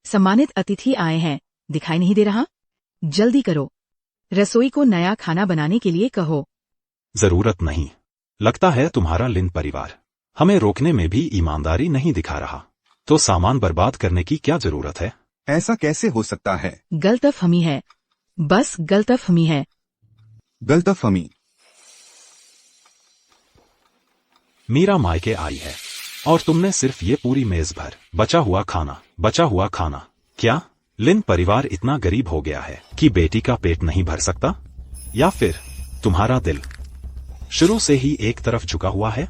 सम्मानित अतिथि आए हैं, दिखाई नहीं दे रहा? जल्दी करो, रसोई को नया खाना बनाने के लिए कहो। जरूरत नहीं। लगता है तुम्हारा लिन परिवार हमें रोकने में भी ईमानदारी नहीं दिखा रहा। तो सामान बर्बाद करने की क्या जरूरत है? ऐसा कैसे हो सकता है? गलतफहमी है, बस गलतफहमी है। गलतफहमी? मीरा मायके आई है और तुमने सिर्फ ये पूरी मेज भर बचा हुआ खाना। क्या लिन परिवार इतना गरीब हो गया है कि बेटी का पेट नहीं भर सकता? या फिर तुम्हारा दिल शुरू से ही एक तरफ झुका हुआ है?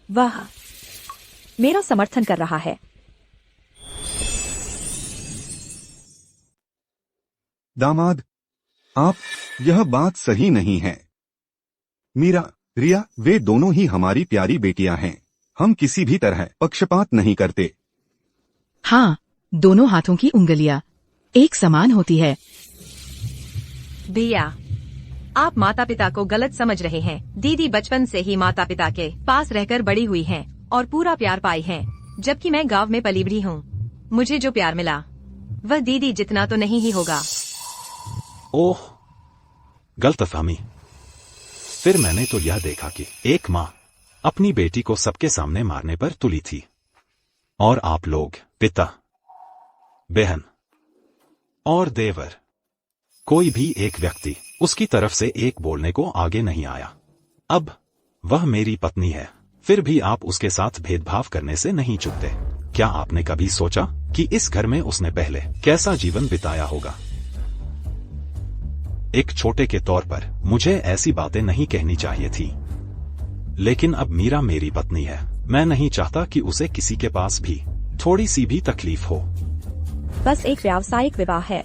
वह मेरा समर्थन कर रहा है। दामाद, यह बात सही नहीं है। मीरा, रिया, वे दोनों ही हमारी प्यारी बेटियां हैं। हम किसी भी तरह पक्षपात नहीं करते। हाँ, दोनों हाथों की उंगलियां एक समान होती है। भैया, आप माता पिता को गलत समझ रहे हैं। दीदी बचपन से ही माता पिता के पास रहकर बड़ी हुई हैं और पूरा प्यार पाई है, जबकि मैं गांव में पली बढ़ी हूँ। मुझे जो प्यार मिला वह दीदी जितना तो नहीं ही होगा। ओह, गलतफहमी। फिर मैंने तो यह देखा कि एक माँ अपनी बेटी को सबके सामने मारने पर तुली थी और आप लोग पिता, बहन और देवर, कोई भी एक व्यक्ति उसकी तरफ से एक बोलने को आगे नहीं आया। अब वह मेरी पत्नी है, फिर भी आप उसके साथ भेदभाव करने से नहीं चूकते। क्या आपने कभी सोचा कि इस घर में उसने पहले कैसा जीवन बिताया होगा? एक छोटे के तौर पर मुझे ऐसी बातें नहीं कहनी चाहिए थी, लेकिन अब मीरा मेरी पत्नी है। मैं नहीं चाहता कि उसे किसी के पास भी थोड़ी सी भी तकलीफ हो। बस एक व्यावसायिक विवाह है,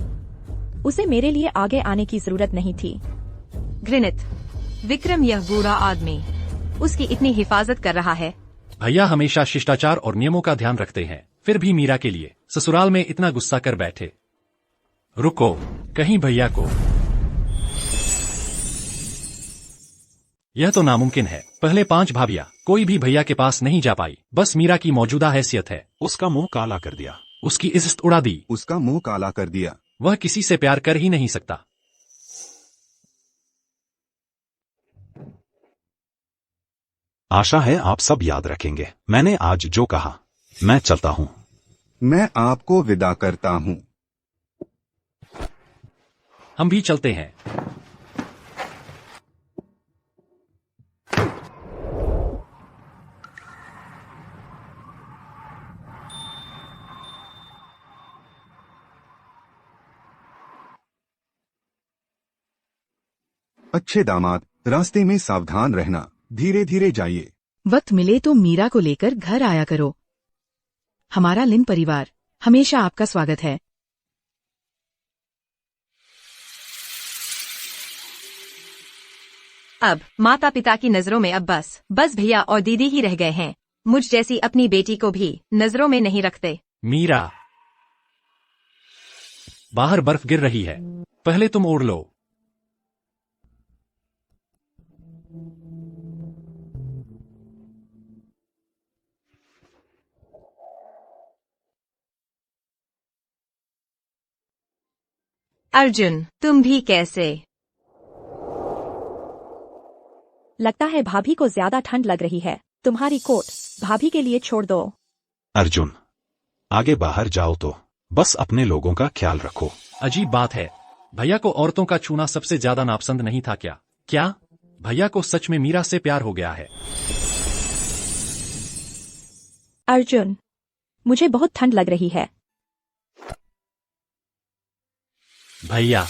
उसे मेरे लिए आगे आने की जरूरत नहीं थी। घृणित विक्रम, यह बूढ़ा आदमी उसकी इतनी हिफाजत कर रहा है। भैया हमेशा शिष्टाचार और नियमों का ध्यान रखते हैं, फिर भी मीरा के लिए ससुराल में इतना गुस्सा कर बैठे। रुको, कहीं भैया को यह तो नामुमकिन है। पहले 5 भाभियां कोई भी भैया के पास नहीं जा पाई, बस मीरा की मौजूदा हैसियत है। उसका मुंह काला कर दिया, उसकी इज्जत उड़ा दी। उसका मुंह काला कर दिया। वह किसी से प्यार कर ही नहीं सकता। आशा है आप सब याद रखेंगे मैंने आज जो कहा। मैं चलता हूँ। मैं आपको विदा करता हूँ। हम भी चलते हैं। अच्छे दामाद, रास्ते में सावधान रहना, धीरे धीरे जाइए। वक्त मिले तो मीरा को लेकर घर आया करो। हमारा लिन परिवार हमेशा आपका स्वागत है। अब माता पिता की नजरों में अब बस भैया और दीदी ही रह गए हैं। मुझ जैसी अपनी बेटी को भी नजरों में नहीं रखते। मीरा, बाहर बर्फ गिर रही है, पहले तुम ओढ़ लो। अर्जुन, तुम भी कैसे? लगता है भाभी को ज्यादा ठंड लग रही है। तुम्हारी कोट भाभी के लिए छोड़ दो। अर्जुन, आगे बाहर जाओ तो बस अपने लोगों का ख्याल रखो। अजीब बात है, भैया को औरतों का छूना सबसे ज्यादा नापसंद नहीं था क्या? क्या भैया को सच में मीरा से प्यार हो गया है? अर्जुन, मुझे बहुत ठंड लग रही है। भैया,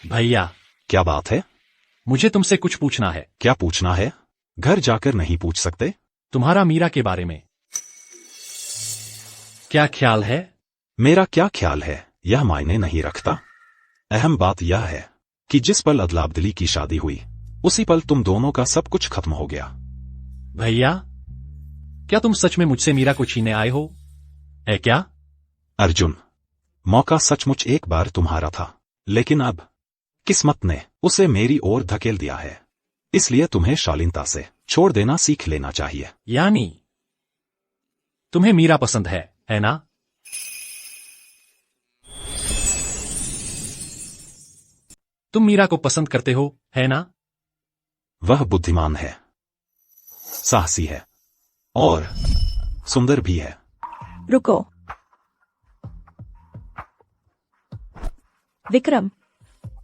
भैया, क्या बात है? मुझे तुमसे कुछ पूछना है। क्या पूछना है? घर जाकर नहीं पूछ सकते? तुम्हारा मीरा के बारे में क्या ख्याल है? मेरा क्या ख्याल है यह मायने नहीं रखता। अहम बात यह है कि जिस पल अदलाबदली की शादी हुई उसी पल तुम दोनों का सब कुछ खत्म हो गया। भैया, क्या तुम सच में मुझसे मीरा को छीनने आए हो? है क्या? अर्जुन, मौका सचमुच एक बार तुम्हारा था, लेकिन अब किस्मत ने उसे मेरी ओर धकेल दिया है। इसलिए तुम्हें शालीनता से छोड़ देना सीख लेना चाहिए। यानी तुम्हें मीरा पसंद है ना? तुम मीरा को पसंद करते हो, है ना? वह बुद्धिमान है, साहसी है और सुंदर भी है। रुको विक्रम,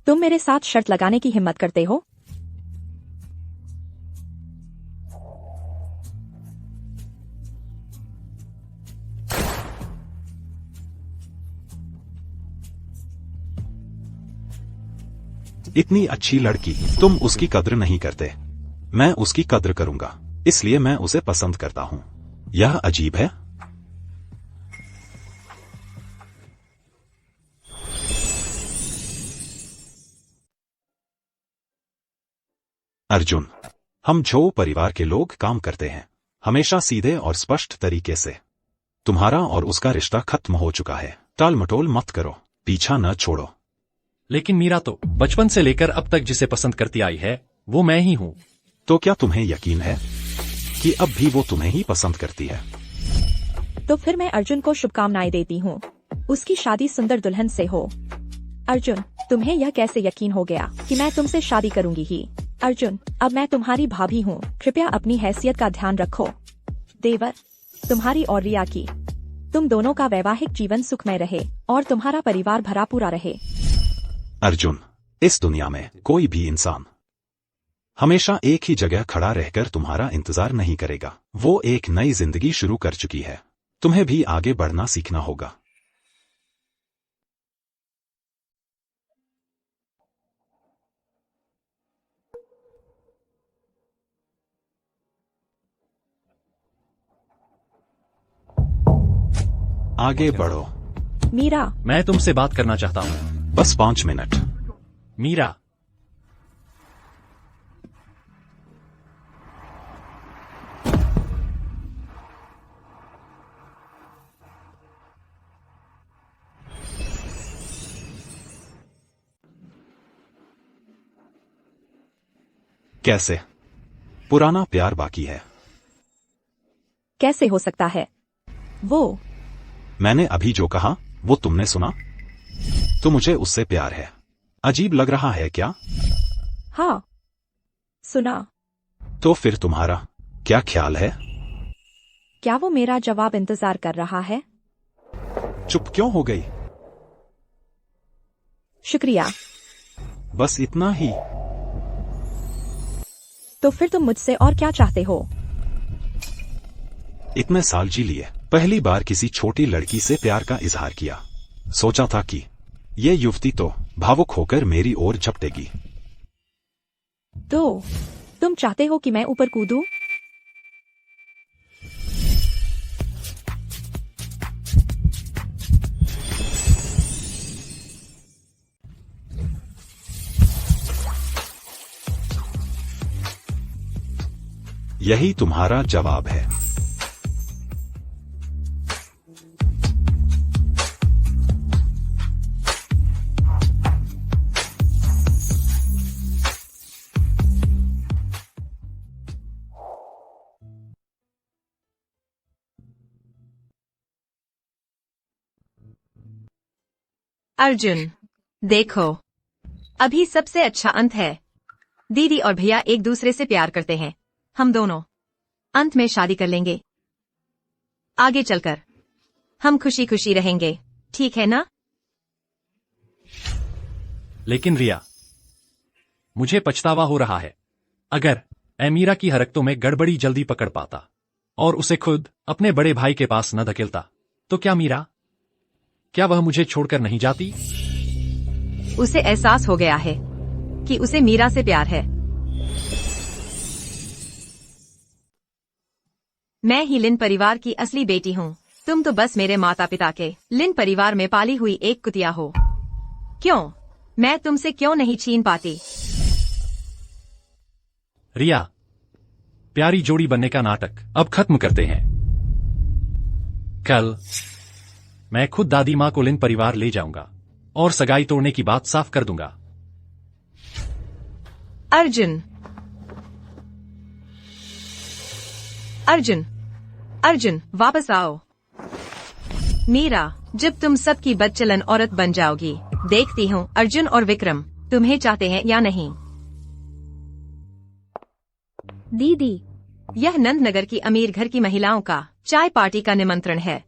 तुम मेरे साथ शर्त लगाने की हिम्मत करते हो? इतनी अच्छी लड़की, तुम उसकी कद्र नहीं करते। मैं उसकी कद्र करूंगा, इसलिए मैं उसे पसंद करता हूं। यह अजीब है। अर्जुन, हम झो परिवार के लोग काम करते हैं हमेशा सीधे और स्पष्ट तरीके से। तुम्हारा और उसका रिश्ता खत्म हो चुका है। टाल मटोल मत करो, पीछा न छोड़ो। लेकिन मीरा तो बचपन से लेकर अब तक जिसे पसंद करती आई है वो मैं ही हूं। तो क्या तुम्हें यकीन है कि अब भी वो तुम्हें ही पसंद करती है? तो फिर मैं अर्जुन को शुभकामनाएं देती हूँ। उसकी शादी सुंदर दुल्हन से हो। अर्जुन, तुम्हें यह कैसे यकीन हो गया कि मैं तुमसे शादी करूंगी ही? अर्जुन, अब मैं तुम्हारी भाभी हूँ, कृपया अपनी हैसियत का ध्यान रखो। देवर, तुम्हारी और रिया की, तुम दोनों का वैवाहिक जीवन सुखमय रहे और तुम्हारा परिवार भरा पूरा रहे। अर्जुन, इस दुनिया में कोई भी इंसान हमेशा एक ही जगह खड़ा रहकर तुम्हारा इंतजार नहीं करेगा। वो एक नई जिंदगी शुरू कर चुकी है, तुम्हें भी आगे बढ़ना सीखना होगा। आगे बढ़ो। मीरा, मैं तुमसे बात करना चाहता हूं। बस 5 मिनट। मीरा, कैसे? पुराना प्यार बाकी है। कैसे हो सकता है? वो मैंने अभी जो कहा वो तुमने सुना? तो मुझे उससे प्यार है। अजीब लग रहा है क्या? हाँ, सुना। तो फिर तुम्हारा क्या ख्याल है? क्या वो मेरा जवाब इंतजार कर रहा है? चुप क्यों हो गई? शुक्रिया। बस इतना ही? तो फिर तुम मुझसे और क्या चाहते हो? इतने साल जी लिए, पहली बार किसी छोटी लड़की से प्यार का इजहार किया। सोचा था कि ये युवती तो भावुक होकर मेरी ओर झपटेगी। तो तुम चाहते हो कि मैं ऊपर कूदूं? यही तुम्हारा जवाब है। अर्जुन, देखो, अभी सबसे अच्छा अंत है। दीदी और भैया एक दूसरे से प्यार करते हैं। हम दोनों अंत में शादी कर लेंगे। आगे चलकर हम खुशी खुशी रहेंगे, ठीक है ना? लेकिन रिया, मुझे पछतावा हो रहा है। अगर मीरा की हरकतों में गड़बड़ी जल्दी पकड़ पाता और उसे खुद अपने बड़े भाई के पास न धकेलता, तो क्या वह मुझे छोड़कर नहीं जाती? उसे एहसास हो गया है कि उसे मीरा से प्यार है। मैं ही लिन परिवार की असली बेटी हूँ। तुम तो बस मेरे माता पिता के लिन परिवार में पाली हुई एक कुतिया हो। क्यों? मैं तुमसे क्यों नहीं छीन पाती? रिया, प्यारी जोड़ी बनने का नाटक अब खत्म करते हैं। कल मैं खुद दादी माँ को लिन परिवार ले जाऊंगा और सगाई तोड़ने की बात साफ कर दूंगा। अर्जुन, अर्जुन, अर्जुन, वापस आओ। मीरा, जब तुम सबकी बदचलन औरत बन जाओगी, देखती हूँ अर्जुन और विक्रम तुम्हें चाहते हैं या नहीं। दीदी, यह नंदनगर की अमीर घर की महिलाओं का चाय पार्टी का निमंत्रण है।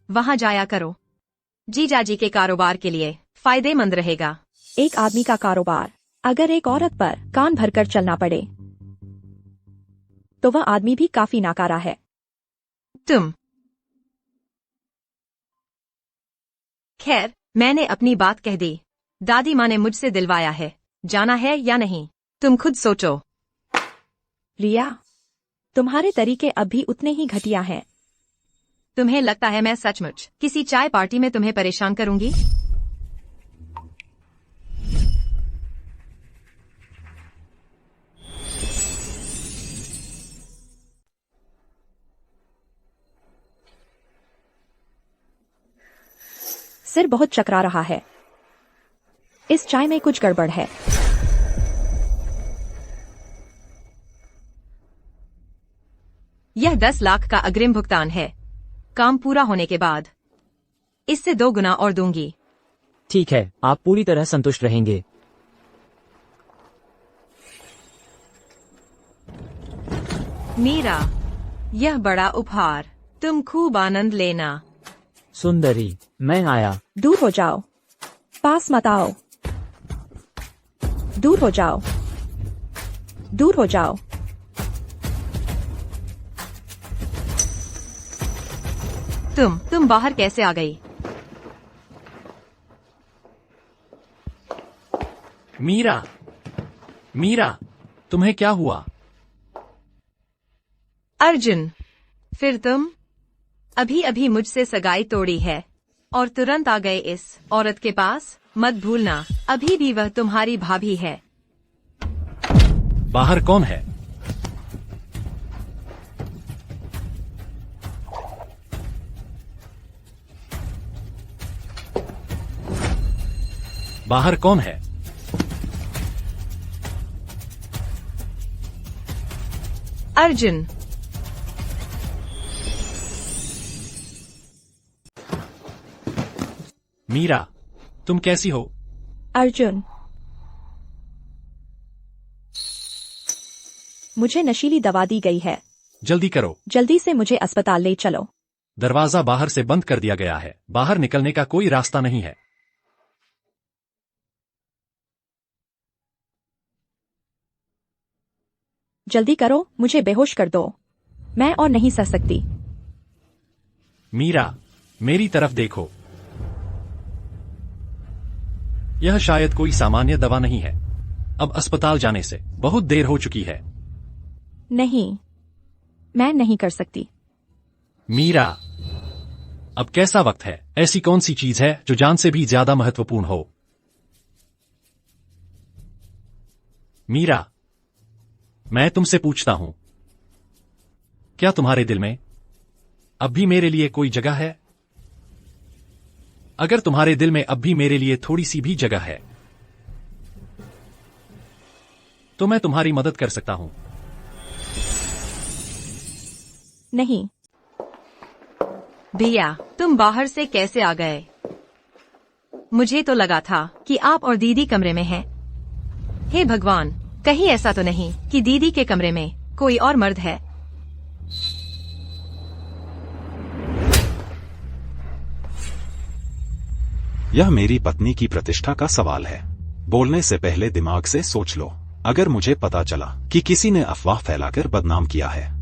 वहाँ जाया करो। जीजाजी के कारोबार के लिए फायदेमंद रहेगा। एक आदमी का कारोबार अगर एक औरत पर कान भरकर चलना पड़े तो वह आदमी भी काफी नाकारा है। तुम। खैर, मैंने अपनी बात कह दी। दादी माँ ने मुझसे दिलवाया है। जाना है या नहीं, तुम खुद सोचो। रिया, तुम्हारे तरीके अब भी उतने ही घटिया हैं। तुम्हें लगता है मैं सचमुच किसी चाय पार्टी में तुम्हें परेशान करूंगी? सिर बहुत चकरा रहा है। इस चाय में कुछ गड़बड़ है। यह 10 लाख का अग्रिम भुगतान है। काम पूरा होने के बाद इससे 2 गुना और दूंगी। ठीक है, आप पूरी तरह संतुष्ट रहेंगे। मीरा, यह बड़ा उपहार, तुम खूब आनंद लेना। सुंदरी, मैं आया। दूर हो जाओ, पास मत आओ। दूर हो जाओ, दूर हो जाओ। तुम बाहर कैसे आ गई? मीरा, मीरा, तुम्हें क्या हुआ? अर्जुन, फिर तुम? अभी अभी मुझसे सगाई तोड़ी है और तुरंत आ गए इस औरत के पास। मत भूलना, अभी भी वह तुम्हारी भाभी है। बाहर कौन है? बाहर कौन है? अर्जुन, मीरा, तुम कैसी हो? अर्जुन, मुझे नशीली दवा दी गई है। जल्दी करो। जल्दी से मुझे अस्पताल ले चलो। दरवाजा बाहर से बंद कर दिया गया है। बाहर निकलने का कोई रास्ता नहीं है। जल्दी करो, मुझे बेहोश कर दो। मैं और नहीं सह सकती। मीरा, मेरी तरफ देखो। यह शायद कोई सामान्य दवा नहीं है। अब अस्पताल जाने से बहुत देर हो चुकी है। नहीं, मैं नहीं कर सकती। मीरा, अब कैसा वक्त है? ऐसी कौन सी चीज है जो जान से भी ज्यादा महत्वपूर्ण हो? मीरा, मैं तुमसे पूछता हूं, क्या तुम्हारे दिल में अब भी मेरे लिए कोई जगह है? अगर तुम्हारे दिल में अब भी मेरे लिए थोड़ी सी भी जगह है तो मैं तुम्हारी मदद कर सकता हूं। नहीं। भैया, तुम बाहर से कैसे आ गए? मुझे तो लगा था कि आप और दीदी कमरे में हैं। हे भगवान, कहीं ऐसा तो नहीं कि दीदी के कमरे में कोई और मर्द है? यह मेरी पत्नी की प्रतिष्ठा का सवाल है। बोलने से पहले दिमाग से सोच लो, अगर मुझे पता चला कि किसी ने अफवाह फैलाकर बदनाम किया है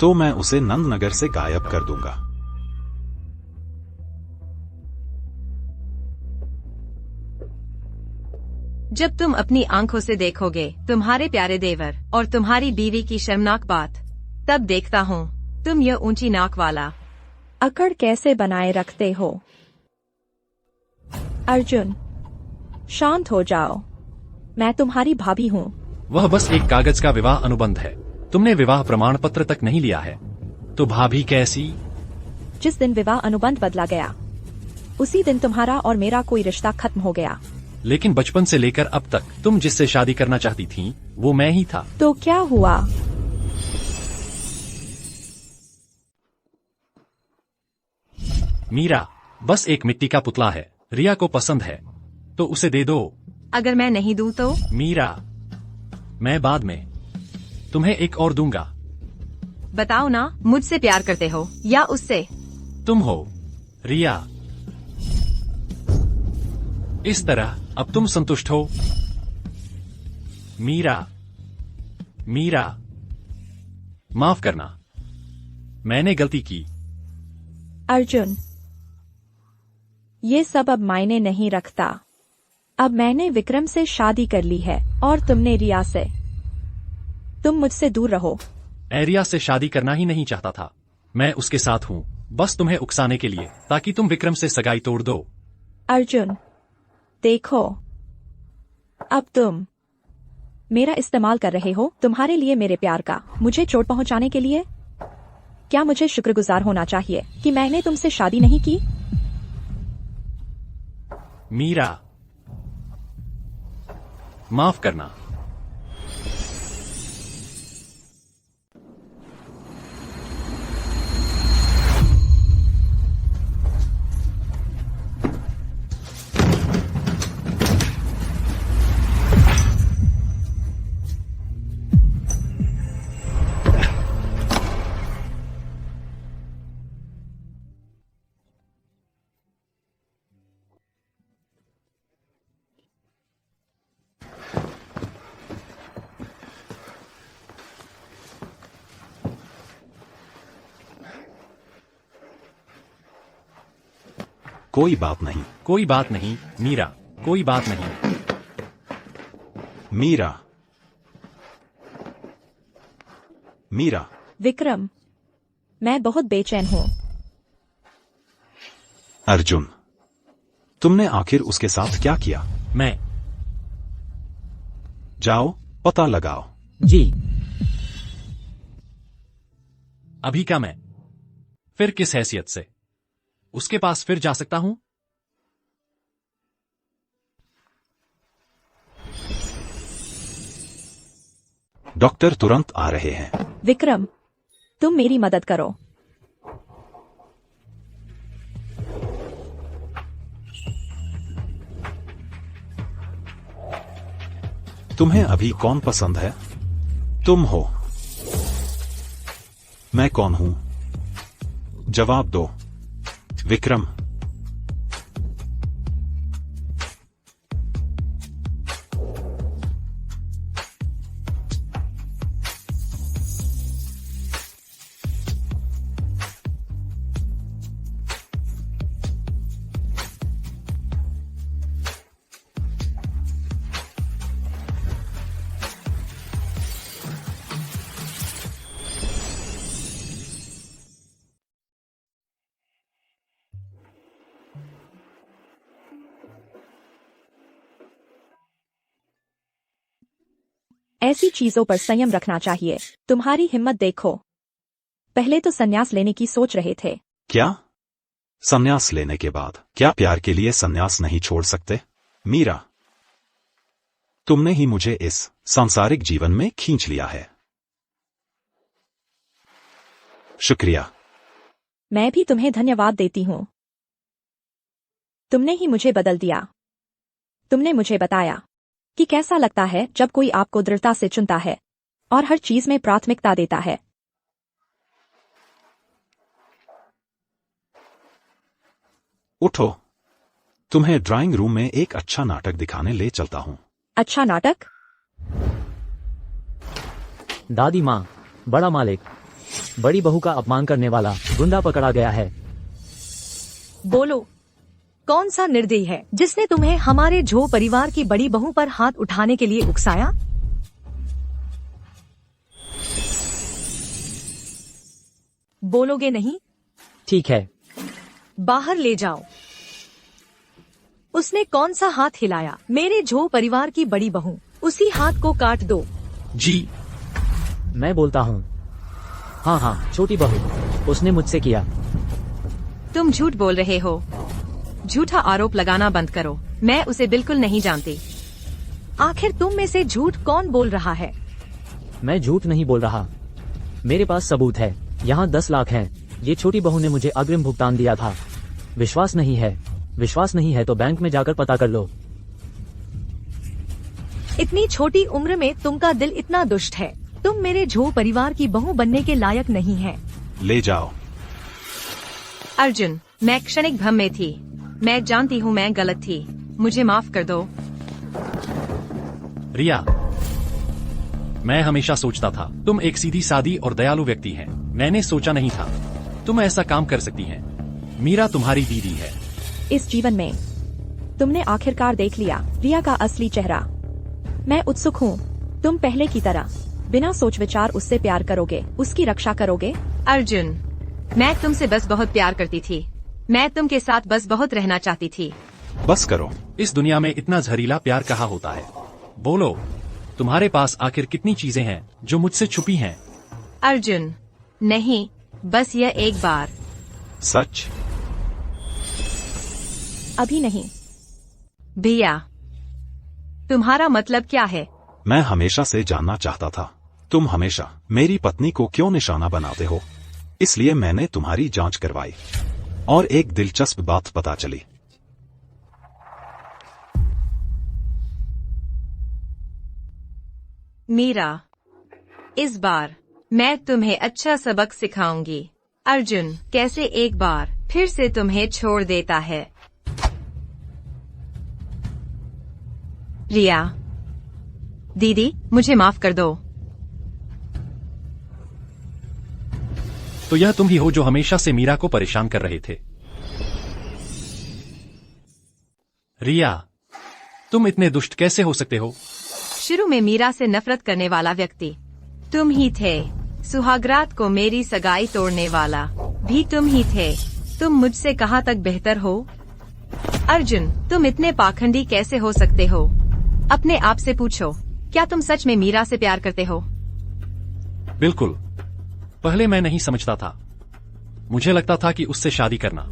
तो मैं उसे नंदनगर से गायब कर दूंगा। जब तुम अपनी आंखों से देखोगे तुम्हारे प्यारे देवर और तुम्हारी बीवी की शर्मनाक बात, तब देखता हूँ तुम यह ऊंची नाक वाला अकड़ कैसे बनाए रखते हो? अर्जुन, शांत हो जाओ। मैं तुम्हारी भाभी हूँ। वह बस एक कागज का विवाह अनुबंध है। तुमने विवाह प्रमाण पत्र तक नहीं लिया है तो भाभी कैसी? जिस दिन विवाह अनुबंध बदला गया उसी दिन तुम्हारा और मेरा कोई रिश्ता खत्म हो गया। लेकिन बचपन से लेकर अब तक तुम जिससे शादी करना चाहती थी वो मैं ही था। तो क्या हुआ? मीरा बस एक मिट्टी का पुतला है। रिया को पसंद है तो उसे दे दो। अगर मैं नहीं दूं तो? मीरा, मैं बाद में तुम्हें एक और दूंगा। बताओ ना, मुझसे प्यार करते हो या उससे? तुम हो रिया। इस तरह अब तुम संतुष्ट हो? मीरा, मीरा, माफ करना, मैंने गलती की। अर्जुन, ये सब अब मायने नहीं रखता। अब मैंने विक्रम से शादी कर ली है और तुमने रिया से। तुम मुझसे दूर रहो। रिया से शादी करना ही नहीं चाहता था। मैं उसके साथ हूँ बस तुम्हें उकसाने के लिए, ताकि तुम विक्रम से सगाई तोड़ दो। अर्जुन, देखो, अब तुम मेरा इस्तेमाल कर रहे हो तुम्हारे लिए मेरे प्यार का, मुझे चोट पहुंचाने के लिए। क्या मुझे शुक्रगुजार होना चाहिए कि मैंने तुमसे शादी नहीं की? मीरा, माफ करना। कोई बात नहीं। कोई बात नहीं मीरा, कोई बात नहीं। मीरा, मीरा। विक्रम, मैं बहुत बेचैन हूँ। अर्जुन, तुमने आखिर उसके साथ क्या किया? मैं जाओ पता लगाओ। जी। अभी का मैं फिर किस हैसियत से उसके पास फिर जा सकता हूं? डॉक्टर तुरंत आ रहे हैं। विक्रम, तुम मेरी मदद करो। तुम्हें अभी कौन पसंद है? तुम हो। मैं कौन हूं? जवाब दो। विक्रम। ऐसी चीजों पर संयम रखना चाहिए। तुम्हारी हिम्मत देखो। पहले तो संन्यास लेने की सोच रहे थे। क्या? संन्यास लेने के बाद क्या प्यार के लिए संन्यास नहीं छोड़ सकते? मीरा, तुमने ही मुझे इस सांसारिक जीवन में खींच लिया है। शुक्रिया। मैं भी तुम्हें धन्यवाद देती हूँ। तुमने ही मुझे बदल दिया। तुमने मुझे बताया कि कैसा लगता है जब कोई आपको दृढ़ता से चुनता है और हर चीज में प्राथमिकता देता है। उठो, तुम्हें ड्राइंग रूम में एक अच्छा नाटक दिखाने ले चलता हूँ। अच्छा नाटक? दादी माँ, बड़ा मालिक, बड़ी बहू का अपमान करने वाला गुंडा पकड़ा गया है। बोलो, कौन सा निर्दयी है जिसने तुम्हें हमारे झो परिवार की बड़ी बहू पर हाथ उठाने के लिए उकसाया? बोलोगे नहीं? ठीक है। बाहर ले जाओ। उसने कौन सा हाथ हिलाया? मेरे झो परिवार की बड़ी बहू। उसी हाथ को काट दो। जी। मैं बोलता हूँ। हाँ, छोटी बहू, उसने मुझसे किया। तुम झूठ बोल रहे हो। झूठा आरोप लगाना बंद करो। मैं उसे बिल्कुल नहीं जानती। आखिर तुम में से झूठ कौन बोल रहा है? मैं झूठ नहीं बोल रहा। मेरे पास सबूत है। यहाँ 10 लाख हैं। ये छोटी बहू ने मुझे अग्रिम भुगतान दिया था। विश्वास नहीं है? विश्वास नहीं है तो बैंक में जाकर पता कर लो। इतनी छोटी उम्र में तुमका दिल इतना दुष्ट है। तुम मेरे झो परिवार की बहू बनने के लायक नहीं है। ले जाओ। अर्जुन, मैं क्षणिक भ्रम में थी। मैं जानती हूँ मैं गलत थी। मुझे माफ कर दो। रिया, मैं हमेशा सोचता था तुम एक सीधी सादी और दयालु व्यक्ति हैं। मैंने सोचा नहीं था तुम ऐसा काम कर सकती हैं। मीरा तुम्हारी दीदी है। इस जीवन में तुमने आखिरकार देख लिया रिया का असली चेहरा। मैं उत्सुक हूँ, तुम पहले की तरह बिना सोच विचार उससे प्यार करोगे, उसकी रक्षा करोगे? अर्जुन, मैं तुमसे बस बहुत प्यार करती थी। मैं तुम के साथ बस बहुत रहना चाहती थी। बस करो। इस दुनिया में इतना जहरीला प्यार कहाँ होता है? बोलो, तुम्हारे पास आखिर कितनी चीजें हैं जो मुझसे छुपी हैं? अर्जुन, नहीं, बस यह एक बार। सच? अभी नहीं। भैया, तुम्हारा मतलब क्या है? मैं हमेशा से जानना चाहता था तुम हमेशा मेरी पत्नी को क्यों निशाना बनाते हो। इसलिए मैंने तुम्हारी जांच करवाई और एक दिलचस्प बात पता चली। मीरा, इस बार मैं तुम्हें अच्छा सबक सिखाऊंगी। अर्जुन कैसे एक बार फिर से तुम्हें छोड़ देता है। रिया, दीदी, मुझे माफ कर दो। तो यह तुम ही हो जो हमेशा से मीरा को परेशान कर रहे थे। रिया, तुम इतने दुष्ट कैसे हो सकते हो? शुरू में मीरा से नफरत करने वाला व्यक्ति तुम ही थे। सुहागरात को मेरी सगाई तोड़ने वाला भी तुम ही थे। तुम मुझसे कहाँ तक बेहतर हो? अर्जुन, तुम इतने पाखंडी कैसे हो सकते हो? अपने आप से पूछो, क्या तुम सच में मीरा से प्यार करते हो? बिल्कुल। पहले मैं नहीं समझता था। मुझे लगता था कि उससे शादी करना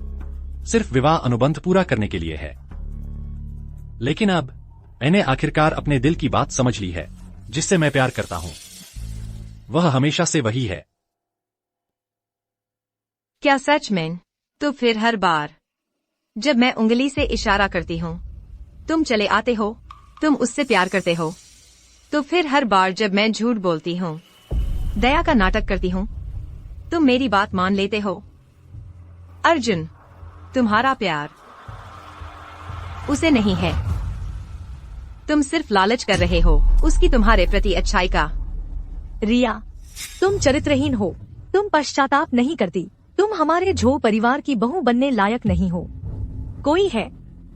सिर्फ विवाह अनुबंध पूरा करने के लिए है। लेकिन अब मैंने आखिरकार अपने दिल की बात समझ ली है। जिससे मैं प्यार करता हूँ वह हमेशा से वही है। क्या सच में? तो फिर हर बार जब मैं उंगली से इशारा करती हूँ तुम चले आते हो। तुम उससे प्यार करते हो। तो फिर हर बार जब मैं झूठ बोलती हूँ, दया का नाटक करती हूँ, तुम मेरी बात मान लेते हो। अर्जुन, तुम्हारा प्यार उसे नहीं है। तुम सिर्फ लालच कर रहे हो उसकी तुम्हारे प्रति अच्छाई का। रिया, तुम चरित्रहीन हो। तुम पश्चाताप नहीं करती। तुम हमारे झो परिवार की बहू बनने लायक नहीं हो। कोई है,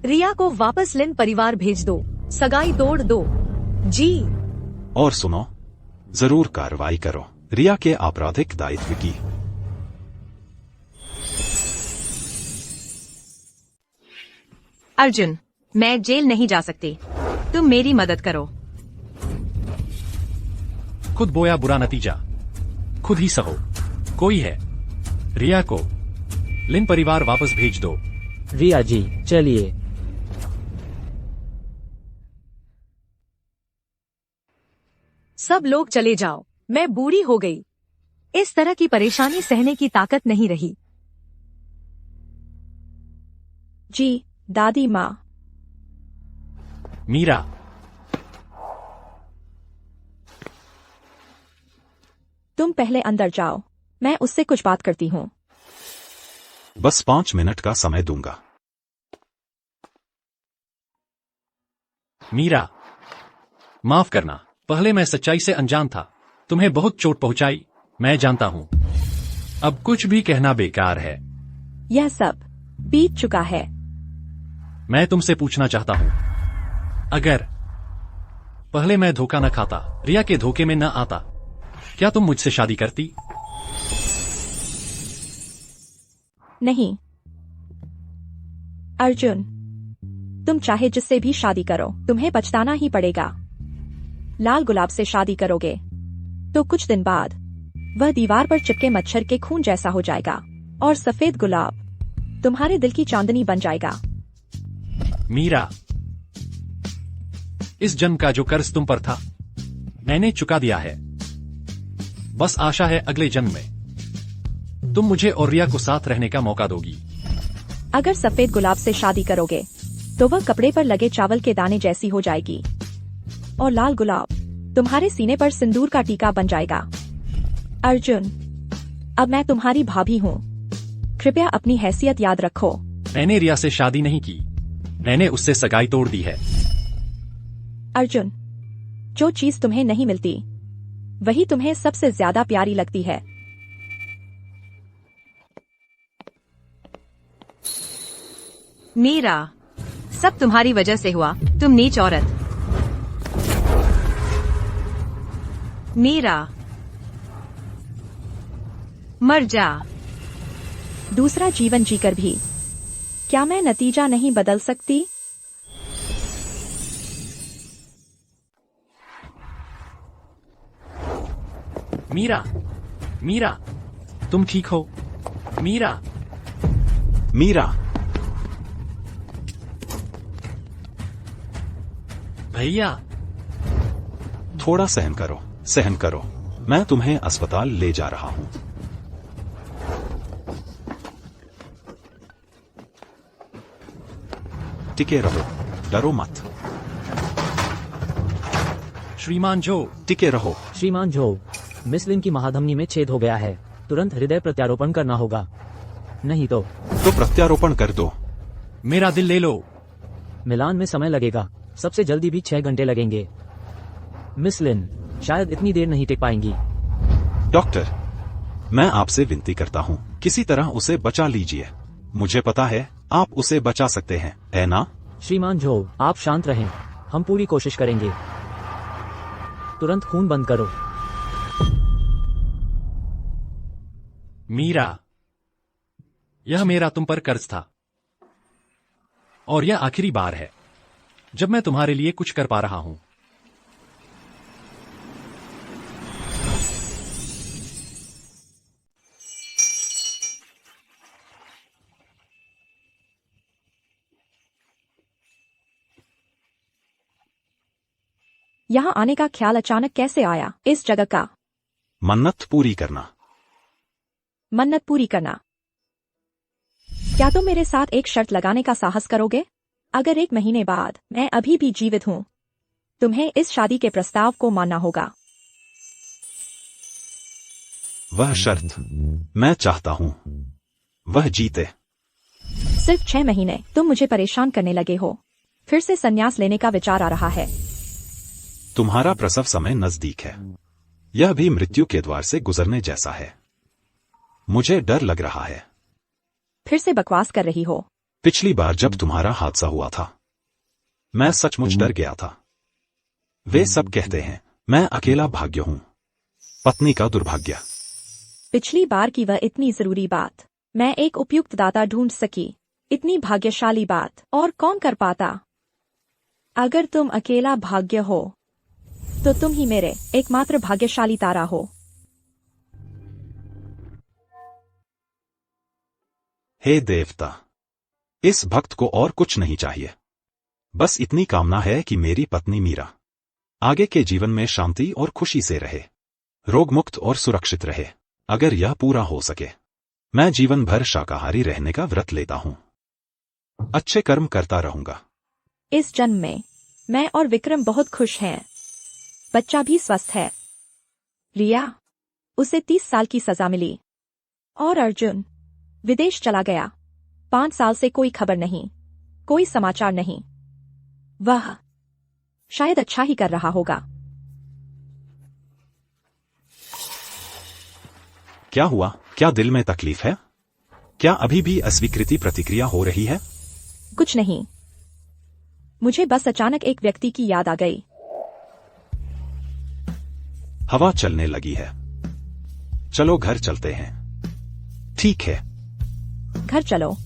रिया को वापस लिन परिवार भेज दो। सगाई तोड़ दो। जी। और सुनो, जरूर कार्रवाई करो रिया के आपराधिक दायित्व की। अर्जुन, मैं जेल नहीं जा सकती। तुम मेरी मदद करो। खुद बोया बुरा नतीजा खुद ही सहो। कोई है, रिया को लिन परिवार वापस भेज दो। रिया जी चलिए। सब लोग चले जाओ, मैं बूढ़ी हो गई। इस तरह की परेशानी सहने की ताकत नहीं रही। जी दादी माँ। मीरा, तुम पहले अंदर जाओ, मैं उससे कुछ बात करती हूँ। बस 5 मिनट का समय दूंगा। मीरा, माफ करना, पहले मैं सच्चाई से अनजान था। तुम्हें बहुत चोट पहुंचाई, मैं जानता हूं। अब कुछ भी कहना बेकार है। यह सब बीत चुका है। मैं तुमसे पूछना चाहता हूं, अगर पहले मैं धोखा न खाता, रिया के धोखे में न आता, क्या तुम मुझसे शादी करती? नहीं अर्जुन, तुम चाहे जिससे भी शादी करो, तुम्हें पछताना ही पड़ेगा। लाल गुलाब से शादी करोगे तो कुछ दिन बाद वह दीवार पर चिपके मच्छर के खून जैसा हो जाएगा और सफेद गुलाब तुम्हारे दिल की चांदनी बन जाएगा। मीरा, इस जन्म का जो कर्ज तुम पर था, मैंने चुका दिया है। बस आशा है अगले जन्म में तुम मुझे और रिया को साथ रहने का मौका दोगी। अगर सफेद गुलाब से शादी करोगे तो वह कपड़े पर लगे चावल के दाने जैसी हो जाएगी और लाल गुलाब तुम्हारे सीने पर सिंदूर का टीका बन जाएगा। अर्जुन, अब मैं तुम्हारी भाभी हूँ, कृपया अपनी हैसियत याद रखो। मैंने रिया से शादी नहीं की, मैंने उससे सगाई तोड़ दी है। अर्जुन, जो चीज तुम्हें नहीं मिलती वही तुम्हें सबसे ज्यादा प्यारी लगती है। मीरा, सब तुम्हारी वजह से हुआ, तुम नीच औरत। मीरा, मर जा। दूसरा जीवन जीकर भी क्या मैं नतीजा नहीं बदल सकती? मीरा, मीरा, तुम ठीक हो? मीरा, मीरा, भैया, थोड़ा सहन करो, सहन करो। मैं तुम्हें अस्पताल ले जा रहा हूं। टिके रहो, डरो मत। श्रीमान जो, टिके रहो। श्रीमान जो, मिस लिन की महाधमनी में छेद हो गया है, तुरंत हृदय प्रत्यारोपण करना होगा, नहीं तो प्रत्यारोपण कर दो। मेरा दिल ले लो। मिलान में समय लगेगा, सबसे जल्दी भी 6 घंटे लगेंगे। मिस लिन शायद इतनी देर नहीं टिक पाएंगी। डॉक्टर, मैं आपसे विनती करता हूं, किसी तरह उसे बचा लीजिए। मुझे पता है आप उसे बचा सकते हैं, है ना? श्रीमान जो, आप शांत रहें, हम पूरी कोशिश करेंगे। तुरंत खून बंद करो। मीरा, यह मेरा तुम पर कर्ज था और यह आखिरी बार है जब मैं तुम्हारे लिए कुछ कर पा रहा हूं। यहाँ आने का ख्याल अचानक कैसे आया? इस जगह का मन्नत पूरी करना। मन्नत पूरी करना? क्या तुम मेरे साथ एक शर्त लगाने का साहस करोगे? अगर 1 महीने बाद मैं अभी भी जीवित हूँ, तुम्हें इस शादी के प्रस्ताव को मानना होगा। वह शर्त मैं चाहता हूं वह जीते। सिर्फ 6 महीने तुम मुझे परेशान करने लगे हो। फिर से संन्यास लेने का विचार आ रहा है। तुम्हारा प्रसव समय नजदीक है, यह भी मृत्यु के द्वार से गुजरने जैसा है। मुझे डर लग रहा है। फिर से बकवास कर रही हो। पिछली बार जब तुम्हारा हादसा हुआ था, मैं सचमुच डर गया था। वे सब कहते हैं मैं अकेला भाग्य हूं, पत्नी का दुर्भाग्य। पिछली बार की वह इतनी जरूरी बात मैं एक उपयुक्त दाता ढूंढ सकी, इतनी भाग्यशाली बात और कौन कर पाता? अगर तुम अकेला भाग्य हो तो तुम ही मेरे एकमात्र भाग्यशाली तारा हो। हे देवता, इस भक्त को और कुछ नहीं चाहिए। बस इतनी कामना है कि मेरी पत्नी मीरा आगे के जीवन में शांति और खुशी से रहे, रोगमुक्त और सुरक्षित रहे। अगर यह पूरा हो सके, मैं जीवन भर शाकाहारी रहने का व्रत लेता हूं, अच्छे कर्म करता रहूंगा। इस जन्म में मैं और विक्रम बहुत खुश हैं। बच्चा भी स्वस्थ है। रिया, उसे 30 साल की सजा मिली और अर्जुन विदेश चला गया। 5 साल से कोई खबर नहीं, कोई समाचार नहीं। वह शायद अच्छा ही कर रहा होगा। क्या हुआ? क्या दिल में तकलीफ है? क्या अभी भी अस्वीकृति प्रतिक्रिया हो रही है? कुछ नहीं, मुझे बस अचानक एक व्यक्ति की याद आ गई। हवा चलने लगी है, चलो घर चलते हैं। ठीक है, घर चलो।